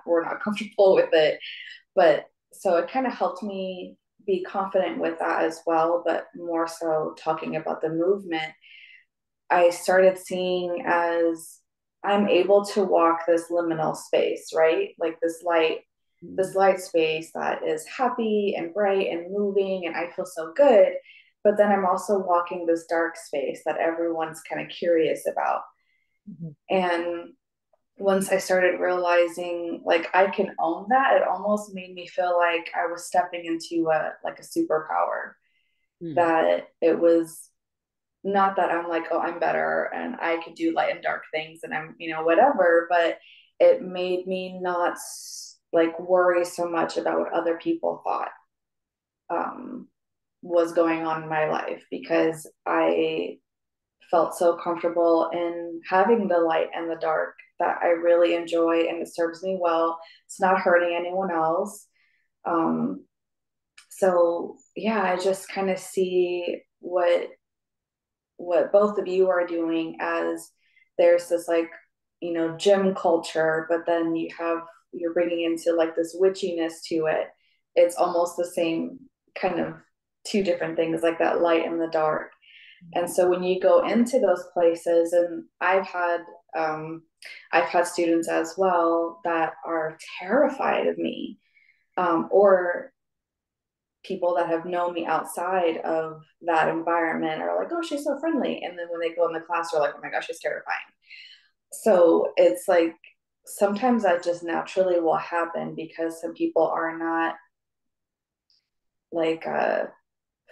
were not comfortable with it. But so it kind of helped me be confident with that as well, but more so talking about the movement, I started seeing as I'm able to walk this liminal space, right? Like this light space that is happy and bright and moving, and I feel so good. But then I'm also walking this dark space that everyone's kind of curious about. Mm-hmm. And once I started realizing like I can own that, it almost made me feel like I was stepping into a like a superpower. Mm. That it was not that I'm like, oh, I'm better and I could do light and dark things and I'm, you know, whatever, but it made me not like worry so much about what other people thought um, was going on in my life, because I felt so comfortable in having the light and the dark that I really enjoy and it serves me well. It's not hurting anyone else. Um, so yeah, I just kind of see what both of you are doing as there's this like, you know, gym culture, but then you're bringing into like this witchiness to it. It's almost the same kind of two different things, like that light and the dark. And so when you go into those places, and I've had students as well that are terrified of me, or people that have known me outside of that environment are like, oh, she's so friendly. And then when they go in the class, they're like, oh my gosh, she's terrifying. So it's like sometimes that just naturally will happen because some people are not like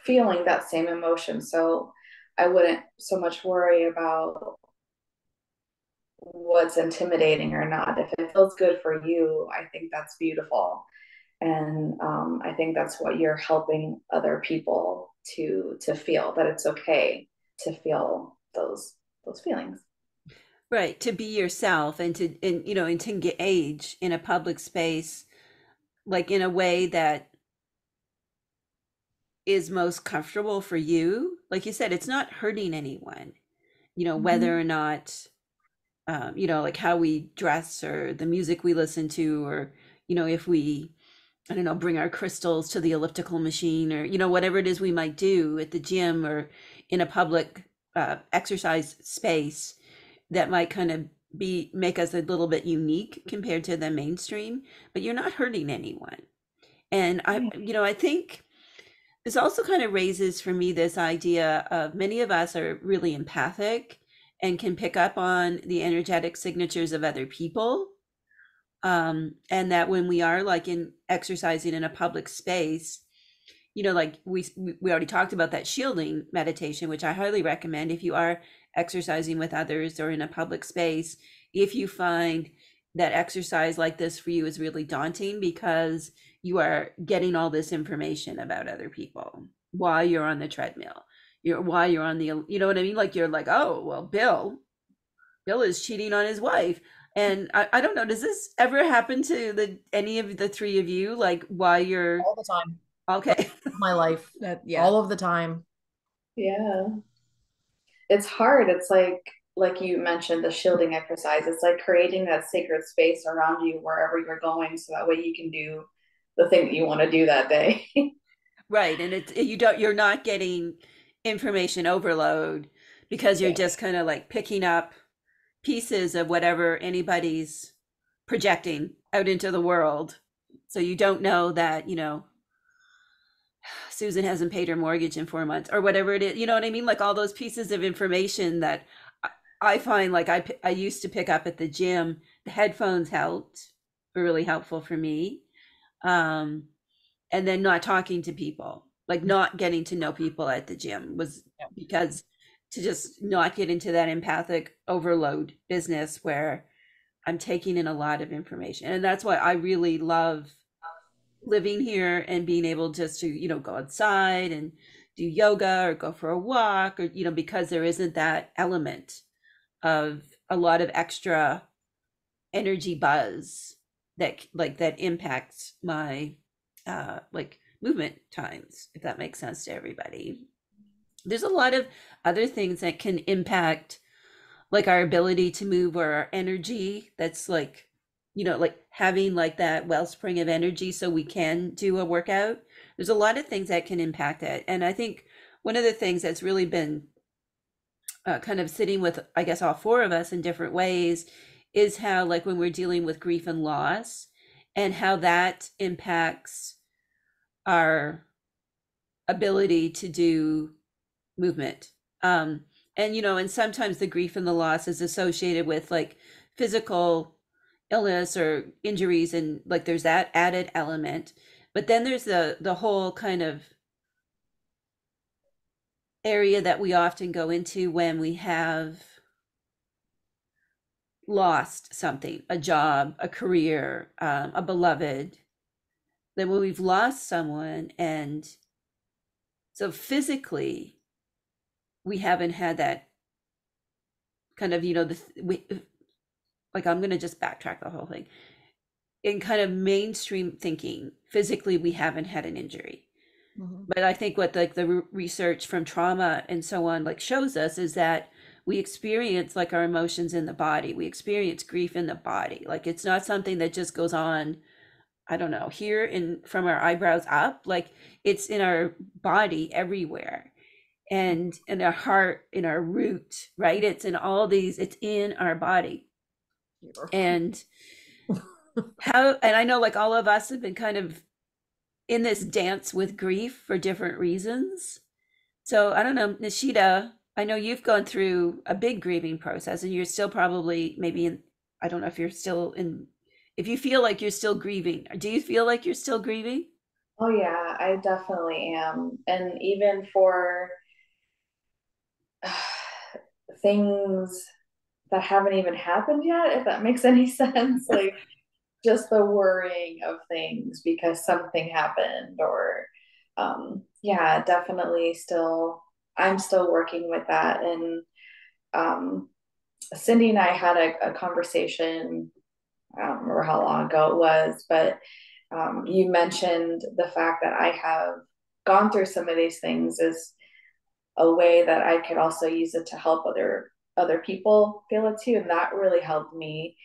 feeling that same emotion. So I wouldn't so much worry about what's intimidating or not. If it feels good for you, I think that's beautiful. And I think that's what you're helping other people to feel, that it's okay to feel those feelings. Right, to be yourself and and to engage in a public space like in a way that is most comfortable for you. Like you said, it's not hurting anyone, whether Mm-hmm. or not like how we dress or the music we listen to, or if we, I don't know, bring our crystals to the elliptical machine, or whatever it is we might do at the gym or in a public exercise space that might kind of be make us a little bit unique compared to the mainstream, but you're not hurting anyone. And I think this also kind of raises for me this idea of many of us are really empathic and can pick up on the energetic signatures of other people. And that when we are like in exercising in a public space, like we already talked about that shielding meditation, which I highly recommend if you are exercising with others or in a public space. If you find that exercise like this for you is really daunting because you are getting all this information about other people while you're on the treadmill, why you're on the, you know what I mean? Like you're like, oh, well, Bill is cheating on his wife. And I don't know, does this ever happen to any of the three of you? Like why you're All the time. okay. My life. That, yeah. All of the time. Yeah. It's hard. It's like you mentioned, the shielding exercise. It's like creating that sacred space around you wherever you're going, so that way you can do the thing that you want to do that day. Right. And you're not getting information overload because you're Yeah. just kind of like picking up pieces of whatever anybody's projecting out into the world. So you don't know that, Susan hasn't paid her mortgage in 4 months or whatever it is. You know what I mean? Like all those pieces of information that I find like I used to pick up at the gym. The headphones were really helpful for me. Um, and then not talking to people, like not getting to know people at the gym was because to just not get into that empathic overload business where I'm taking in a lot of information. And that's why I really love living here and being able just to, go outside and do yoga or go for a walk or, because there isn't that element of a lot of extra energy buzz that impacts my like movement times, if that makes sense to everybody. There's a lot of other things that can impact like our ability to move or our energy. That's like, like having like that wellspring of energy so we can do a workout. There's a lot of things that can impact it. And I think one of the things that's really been kind of sitting with, I guess, all four of us in different ways is how, like, when we're dealing with grief and loss and how that impacts our ability to do movement. And, and sometimes the grief and the loss is associated with like physical illness or injuries, and like there's that added element. But then there's the whole kind of area that we often go into when we have lost something, a job, a career, a beloved, then when we've lost someone, and so physically we haven't had that kind of, like, I'm going to just backtrack the whole thing. In kind of mainstream thinking, physically we haven't had an injury. Mm-hmm. But I think what like the research from trauma and so on like shows us is that we experience like our emotions in the body. We experience grief in the body. Like it's not something that just goes on, I don't know, here in from our eyebrows up. Like it's in our body everywhere. And in our heart, in our root, right? It's in all these, it's in our body. And and I know like all of us have been kind of in this dance with grief for different reasons. So I don't know, Neesheta, I know you've gone through a big grieving process and you're still probably maybe in, I don't know if you're still in, if you feel like you're still grieving. Do you feel like you're still grieving? Oh yeah, I definitely am. And even for things that haven't even happened yet, if that makes any sense, like just the worrying of things because something happened or yeah, definitely still I'm still working with that. And Cindy and I had a conversation, I don't remember how long ago it was, but you mentioned the fact that I have gone through some of these things as a way that I could also use it to help other people feel it too, and that really helped me.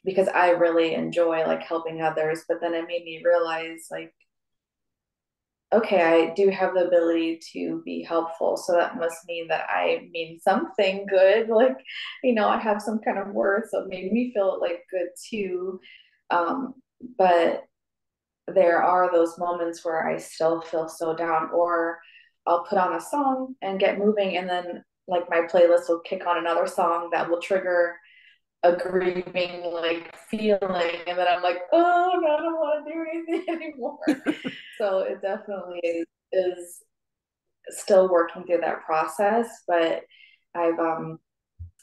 Because I really enjoy like helping others, but then it made me realize like, okay, I do have the ability to be helpful. So that must mean that I mean something good. Like, I have some kind of worth. So it made me feel like good too. Um, but there are those moments where I still feel so down, or I'll put on a song and get moving, and then like my playlist will kick on another song that will trigger a grieving like feeling, and then I'm like, oh no, I don't want to do anything anymore. So it definitely is still working through that process, but I've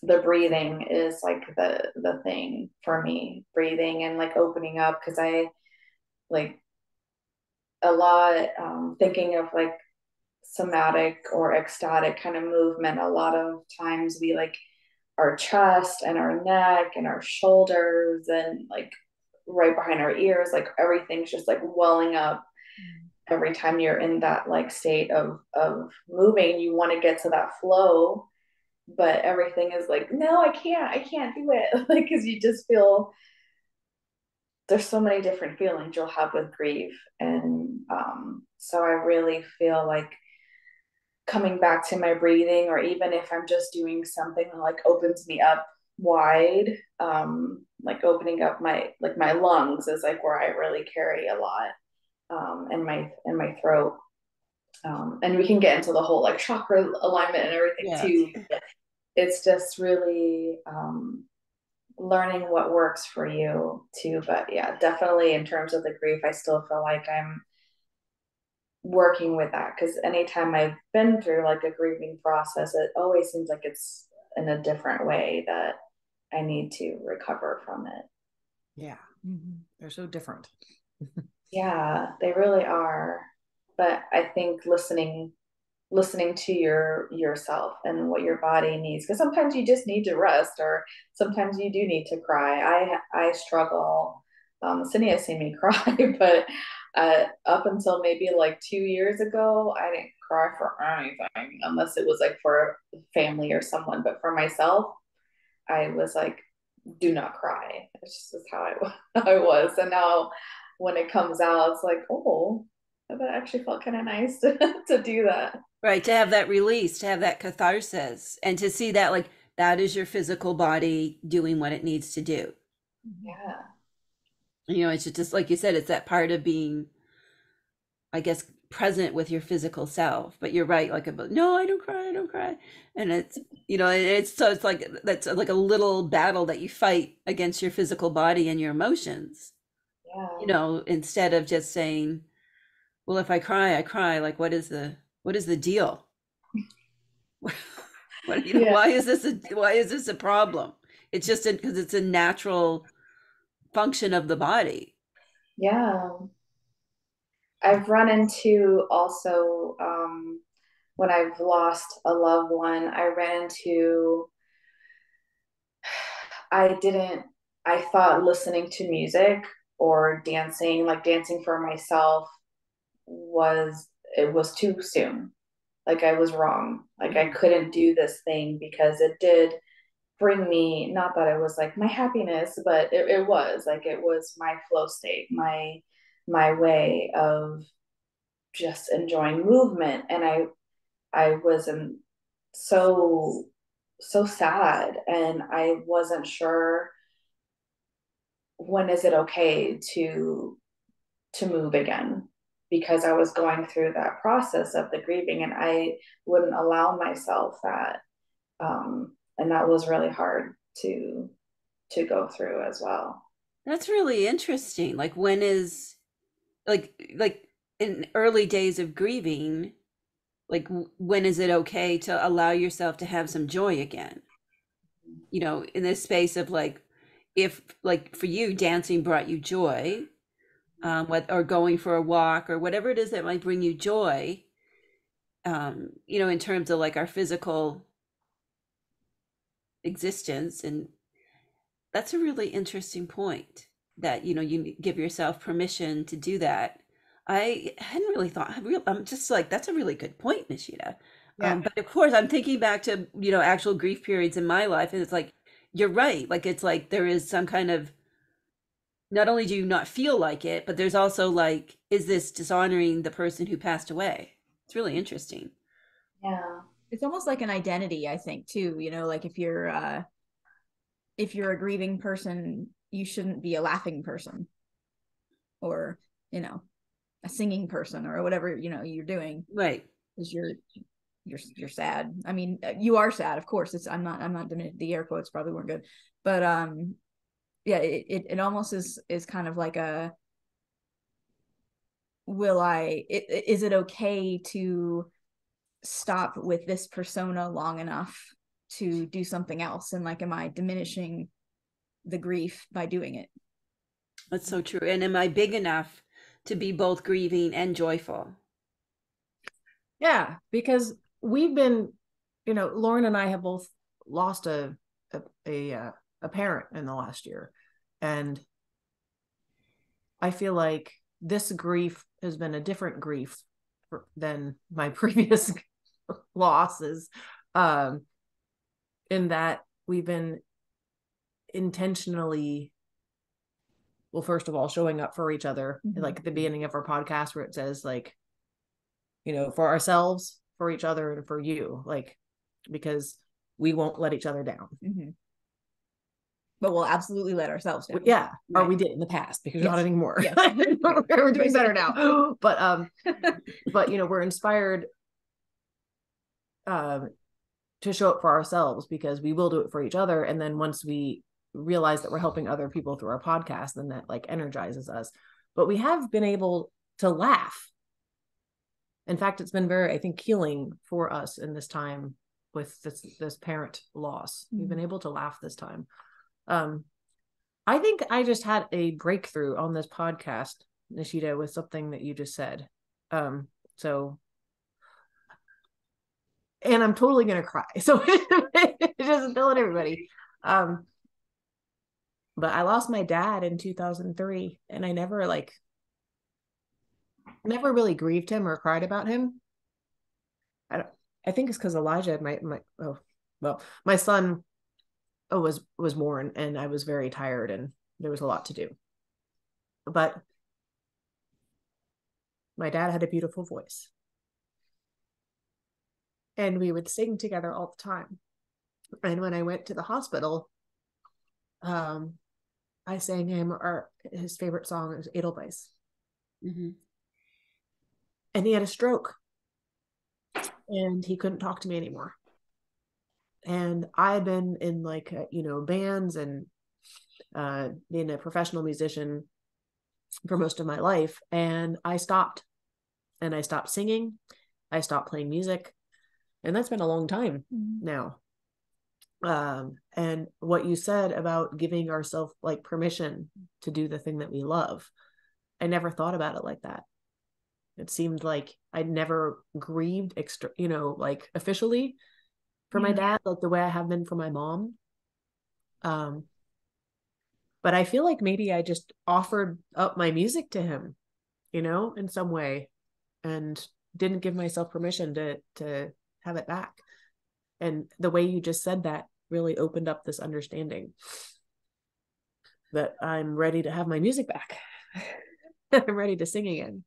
the breathing is like the thing for me, breathing and like opening up, because I like a lot thinking of like somatic or ecstatic kind of movement. A lot of times we like our chest and our neck and our shoulders and like right behind our ears, like everything's just like welling up every time you're in that like state of moving. You want to get to that flow, but everything is like, no, I can't do it. Like, because you just feel there's so many different feelings you'll have with grief. And so I really feel like coming back to my breathing, or even if I'm just doing something that like opens me up wide, like opening up my lungs is like where I really carry a lot, in my throat. And we can get into the whole like chakra alignment and everything Yes. too. It's just really learning what works for you too. But yeah, definitely in terms of the grief, I still feel like I'm working with that, because anytime I've been through like a grieving process, it always seems like it's in a different way that I need to recover from it. Yeah. They're so different. Yeah, they really are. But I think listening to yourself and what your body needs, because sometimes you just need to rest, or sometimes you do need to cry. I struggle. Cindy has seen me cry, but up until maybe like 2 years ago, I didn't cry for anything unless it was like for family or someone. But for myself, I was like, do not cry. It's just how I was. And now when it comes out, it's like, oh, that actually felt kind of nice to do that. Right, to have that release, to have that catharsis, and to see that like that is your physical body doing what it needs to do. Yeah. It's just like you said, it's that part of being, I guess, present with your physical self. But you're right, like about no, I don't cry, I don't cry, and it's like that's like a little battle that you fight against your physical body and your emotions. Yeah. Instead of just saying, well, if I cry, I cry. Like, what is the deal? Yeah. Why is this a problem? It's just because it's a natural function of the body. Yeah. I've run into also, when I've lost a loved one, I ran into, I didn't, I thought listening to music or dancing, like dancing for myself, it was too soon. Like I was wrong. Like I Mhm. couldn't do this thing because it did bring me, not that it was like my happiness, but it was like it was my flow state, my way of just enjoying movement. And I wasn't so sad, and I wasn't sure when is it okay to move again, because I was going through that process of the grieving, and I wouldn't allow myself that. And that was really hard to go through as well. That's really interesting. Like when is like in early days of grieving, like when is it okay to allow yourself to have some joy again? In this space of like, if like for you, dancing brought you joy, or going for a walk or whatever it is that might bring you joy, in terms of like our physical existence. And that's a really interesting point that, you give yourself permission to do that. I hadn't really thought, I'm just like, that's a really good point, Nishita. Yeah. But of course, I'm thinking back to, actual grief periods in my life. And it's like, you're right. Like, it's like there is some kind of, not only do you not feel like it, but there's also like, is this dishonoring the person who passed away? It's really interesting. Yeah. It's almost like an identity, I think, too. Like if you're a grieving person, you shouldn't be a laughing person, or you know a singing person, or whatever you're doing, Right. because you're sad. I mean, you are sad, of course. I'm not doing it, the air quotes probably weren't good, but yeah, it almost is kind of like a, is it okay to stop with this persona long enough to do something else, and like, am I diminishing the grief by doing it? That's so true. And am I big enough to be both grieving and joyful? Yeah, because we've been, Lauren and I have both lost a parent in the last year, and I feel like this grief has been a different grief than my previous losses, um, in that we've been intentionally, well, first of all, showing up for each other, like at the beginning of our podcast where it says like, for ourselves, for each other, and for you, like, because we won't let each other down. But we'll absolutely let ourselves down. Yeah. Right. Or we did in the past, because not anymore. Yes. We're doing better now. But we're inspired to show up for ourselves, because we will do it for each other. And then once we realize that we're helping other people through our podcast, then that like energizes us. But we have been able to laugh. In fact, it's been very, I think, healing for us in this time with this parent loss. We've been able to laugh this time. I think I just had a breakthrough on this podcast, Neesheta, with something that you just said. So, and I'm totally gonna cry. So just telling everybody. But I lost my dad in 2003, and I never really grieved him or cried about him. I think it's because Elijah, my son was born, and I was very tired, and there was a lot to do. But my dad had a beautiful voice, and we would sing together all the time. And when I went to the hospital, I sang him his favorite song is Edelweiss. And he had a stroke, and he couldn't talk to me anymore. And I had been in bands and being a professional musician for most of my life, and I stopped singing. I stopped playing music, and that's been a long time now. And what you said about giving ourselves like permission to do the thing that we love, I never thought about it like that. It seemed like I'd never grieved officially for my dad, like the way I have been for my mom. But I feel like maybe I just offered up my music to him, in some way, and didn't give myself permission to have it back. And the way you just said that really opened up this understanding that I'm ready to have my music back. I'm ready to sing again.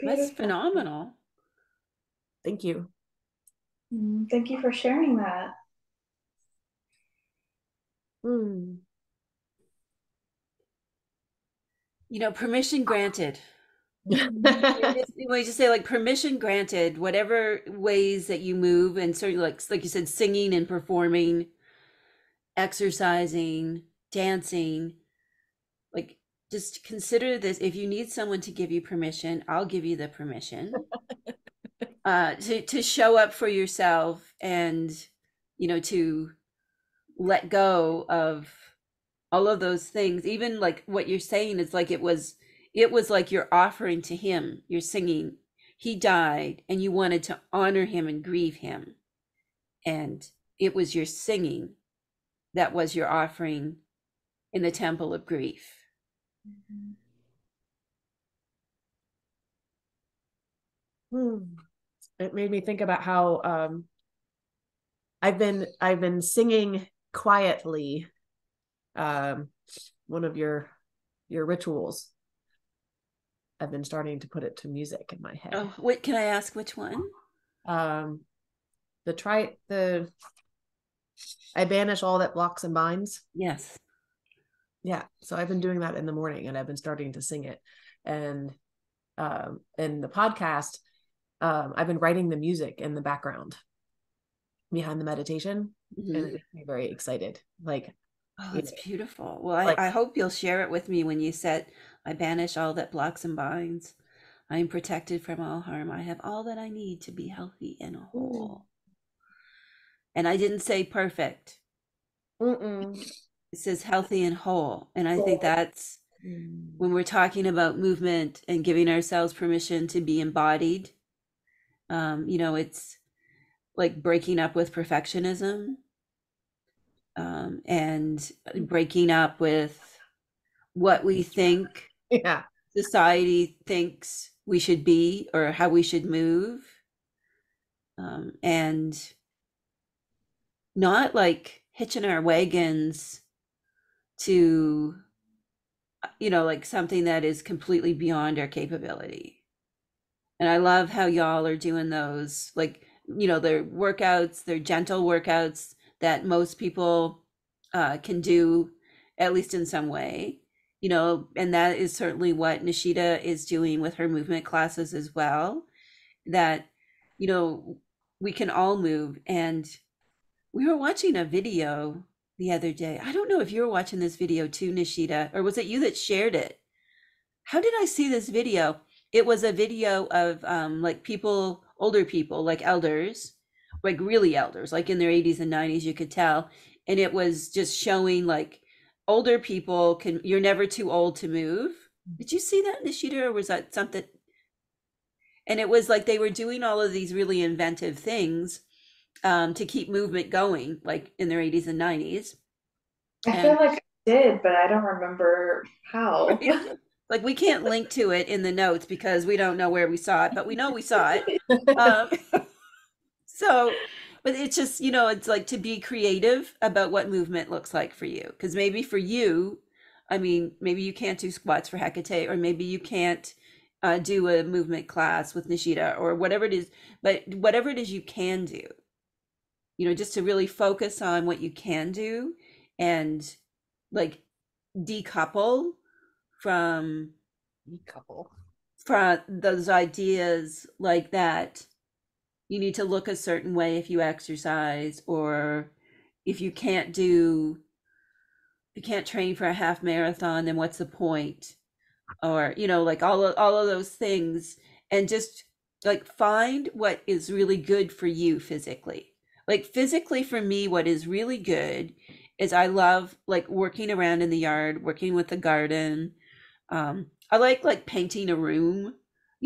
That's phenomenal. Thank you. Thank you for sharing that. Permission granted. We just say like permission granted, whatever ways that you move, and certainly like you said, singing and performing, exercising, dancing, like just consider this. If you need someone to give you permission, I'll give you the permission to show up for yourself, and to let go of all of those things. Even like what you're saying is like it was like you're offering to him, you're singing, he died, and you wanted to honor him and grieve him, and it was your singing that was your offering in the temple of grief. It made me think about how I've been singing quietly, one of your rituals. I've been starting to put it to music in my head. Oh, what can I ask? Which one? I banish all that blocks and binds. Yes. Yeah. So I've been doing that in the morning, and I've been starting to sing it. And in the podcast, I've been writing the music in the background behind the meditation, and it makes me very excited. Like, oh, it's beautiful. Well, I hope you'll share it with me when you said, I banish all that blocks and binds. I am protected from all harm. I have all that I need to be healthy and whole. And I didn't say perfect. It says healthy and whole. And I think that's when we're talking about movement and giving ourselves permission to be embodied It's like breaking up with perfectionism, and breaking up with what we think Yeah. society thinks we should be or how we should move, and not like hitching our wagons to, like something that is completely beyond our capability. And I love how y'all are doing those, like, they're workouts, they're gentle workouts that most people can do, at least in some way, and that is certainly what Neesheta is doing with her movement classes as well, that, you know, we can all move. And we were watching a video the other day. I don't know if you were watching this video too, Neesheta, or was it you that shared it? How did I see this video? It was a video of like people, older people, like elders, like really elders, like in their 80s and 90s, you could tell. And it was just showing like older people you're never too old to move. Did you see that, Nishida, or was that something? And it was like they were doing all of these really inventive things to keep movement going, like in their 80s and 90s. I feel And like I did, but I don't remember how. right? Like we can't link to it in the notes because we don't know where we saw it, but we know we saw it. Um, so, but it's just, it's like to be creative about what movement looks like for you. Because maybe for you, I mean, maybe you can't do squats for Hekate, or maybe you can't do a movement class with Neesheta or whatever it is, but whatever it is you can do, just to really focus on what you can do and like decouple from Couple. from those ideas like that you need to look a certain way if you exercise, or if you can't train for a half marathon, then what's the point? Or like all of those things, and just like find what is really good for you physically. Like physically for me, what is really good is I love like working around in the yard, working with the garden. I like painting a room.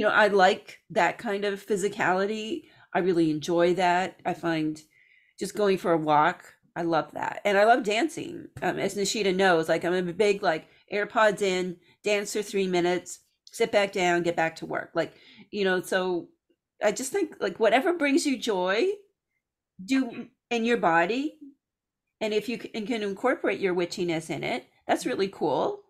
I like that kind of physicality. I really enjoy that. I find just going for a walk, I love that. And I love dancing. As Neesheta knows, like I'm a big like AirPods in, dance for 3 minutes, sit back down, get back to work. Like, so I just think like whatever brings you joy, do in your body. And if you can incorporate your witchiness in it, that's really cool.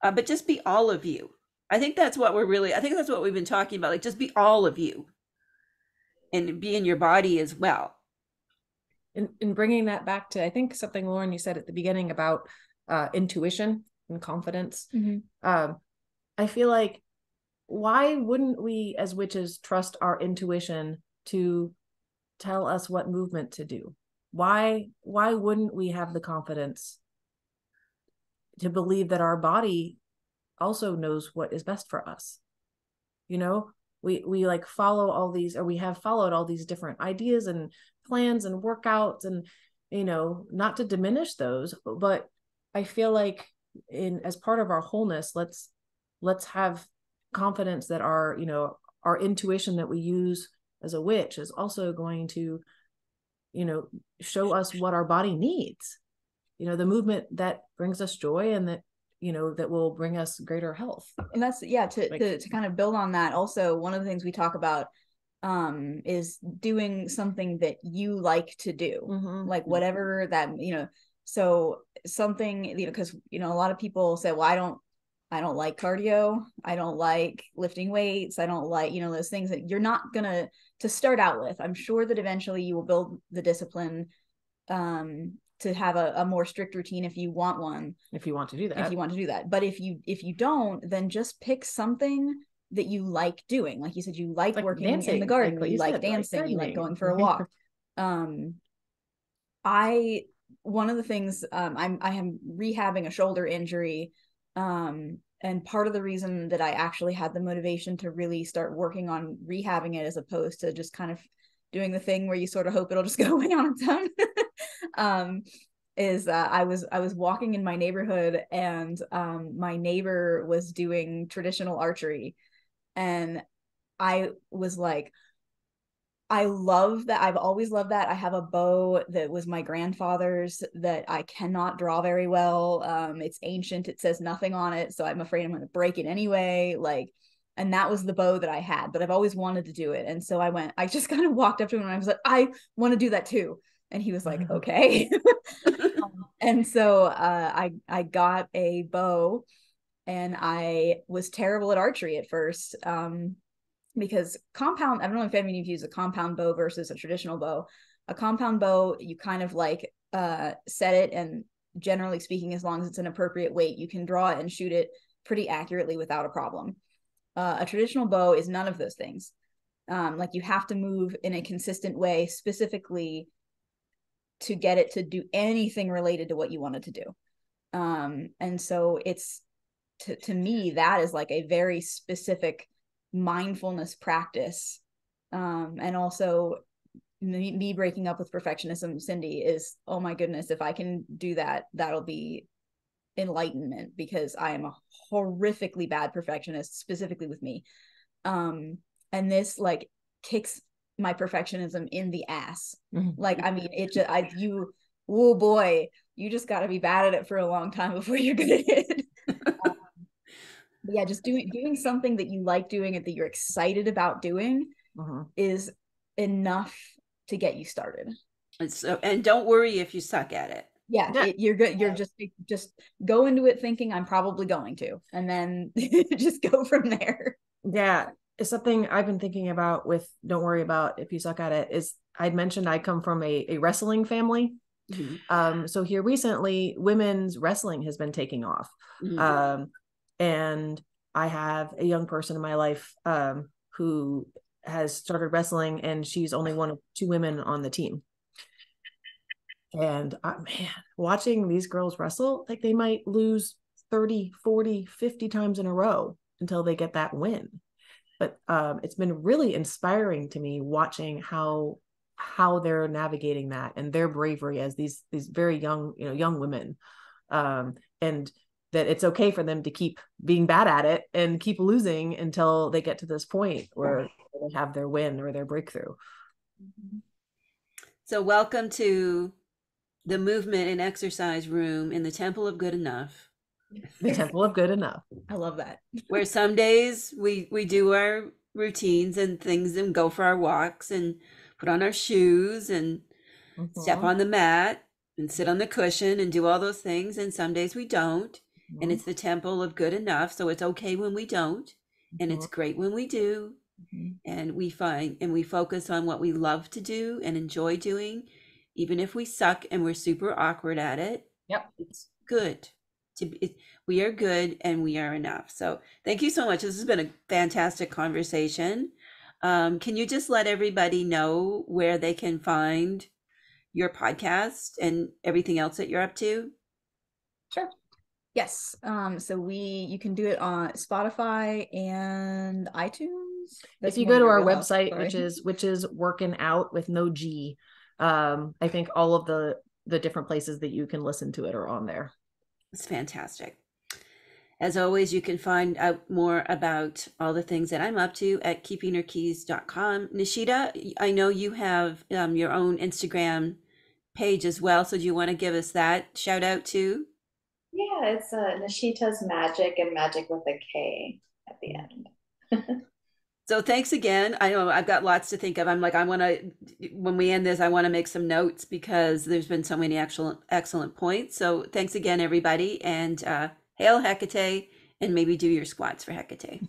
But just be all of you. I think that's what we've been talking about. Like just be all of you and be in your body as well. And bringing that back to, I think something, Lauren, you said at the beginning about intuition and confidence. I feel like, why wouldn't we as witches trust our intuition to tell us what movement to do? Why wouldn't we have the confidence to believe that our body also knows what is best for us? We like follow all these, or we have followed all these different ideas and plans and workouts, and not to diminish those, but I feel like as part of our wholeness, let's have confidence that our intuition that we use as a witch is also going to show us what our body needs, the movement that brings us joy, and that that will bring us greater health. And that's to kind of build on that. Also, one of the things we talk about is doing something that you like to do, like whatever that, so something, because a lot of people say, well, I don't like cardio, I don't like lifting weights, I don't like those things that you're not gonna to start out with. I'm sure that eventually you will build the discipline to have a more strict routine if you want one, if you want to do that. But if you don't, then just pick something that you like doing. Like you said, you like working dancing in the garden, like you like dancing, you like going for a walk. One of the things, I am rehabbing a shoulder injury, and part of the reason that I actually had the motivation to really start working on rehabbing it, as opposed to just kind of doing the thing where you sort of hope it'll just go away on its own, is I was walking in my neighborhood, and my neighbor was doing traditional archery, and I was like, I love that. I've always loved that. I have a bow that was my grandfather's that I cannot draw very well. It's ancient. It says nothing on it, so I'm afraid I'm going to break it anyway. Like, and that was the bow that I had, but I've always wanted to do it. And so I just kind of walked up to him and I was like, I want to do that too. And he was like, okay. And so I got a bow, and I was terrible at archery at first. Because compound, I don't know if any of you use a compound bow versus a traditional bow. A compound bow, you kind of like set it, and generally speaking, as long as it's an appropriate weight, you can draw it and shoot it pretty accurately without a problem. A traditional bow is none of those things. Like you have to move in a consistent way, specifically to get it to do anything related to what you want it to do. And so it's, to me, that is like a very specific mindfulness practice. And also me breaking up with perfectionism, Cindy, is, oh my goodness, if I can do that, that'll be enlightenment, because I am a horrifically bad perfectionist, specifically with me. And this like kicks my perfectionism in the ass. Like, I mean, it just, oh boy, you just got to be bad at it for a long time before you're good at it. Yeah, just doing something that you like doing and that you're excited about doing is enough to get you started. And don't worry if you suck at it. Yeah, you're good. You're just go into it thinking I'm probably going to, and then just go from there. Yeah, it's something I've been thinking about with don't worry about if you suck at it. Is I'd mentioned I come from a wrestling family. So here recently, women's wrestling has been taking off. And I have a young person in my life who has started wrestling, and she's only one of two women on the team. And man, watching these girls wrestle, like they might lose 30, 40, 50 times in a row until they get that win. But it's been really inspiring to me watching how they're navigating that and their bravery as these very young, young women. And that it's okay for them to keep being bad at it and keep losing until they get to this point where they have their win or their breakthrough. So welcome to the movement and exercise room in the Temple of Good Enough. The Temple of Good Enough. I love that. Where some days we do our routines and things and go for our walks and put on our shoes and step on the mat and sit on the cushion and do all those things. And some days we don't. And it's the Temple of Good Enough. So it's okay when we don't. And it's great when we do. And we focus on what we love to do and enjoy doing, even if we suck and we're super awkward at it. Yep. It's good. We are good and we are enough. So thank you so much. This has been a fantastic conversation. Can you just let everybody know where they can find your podcast and everything else that you're up to? Sure. Yes. So you can do it on Spotify and iTunes. If you go to our website, which is working out with no G, I think all of the different places that you can listen to it are on there. It's fantastic. As always, you can find out more about all the things that I'm up to at keepingherkeys.com. Neesheta, I know you have your own Instagram page as well. So do you want to give us that shout out too? Yeah, it's Neesheta's Magic, and magic with a K at the end. So thanks again. I know I've got lots to think of. I'm like, when we end this, I want to make some notes because there's been so many excellent points. So thanks again, everybody. And hail Hekate, and maybe do your squats for Hekate.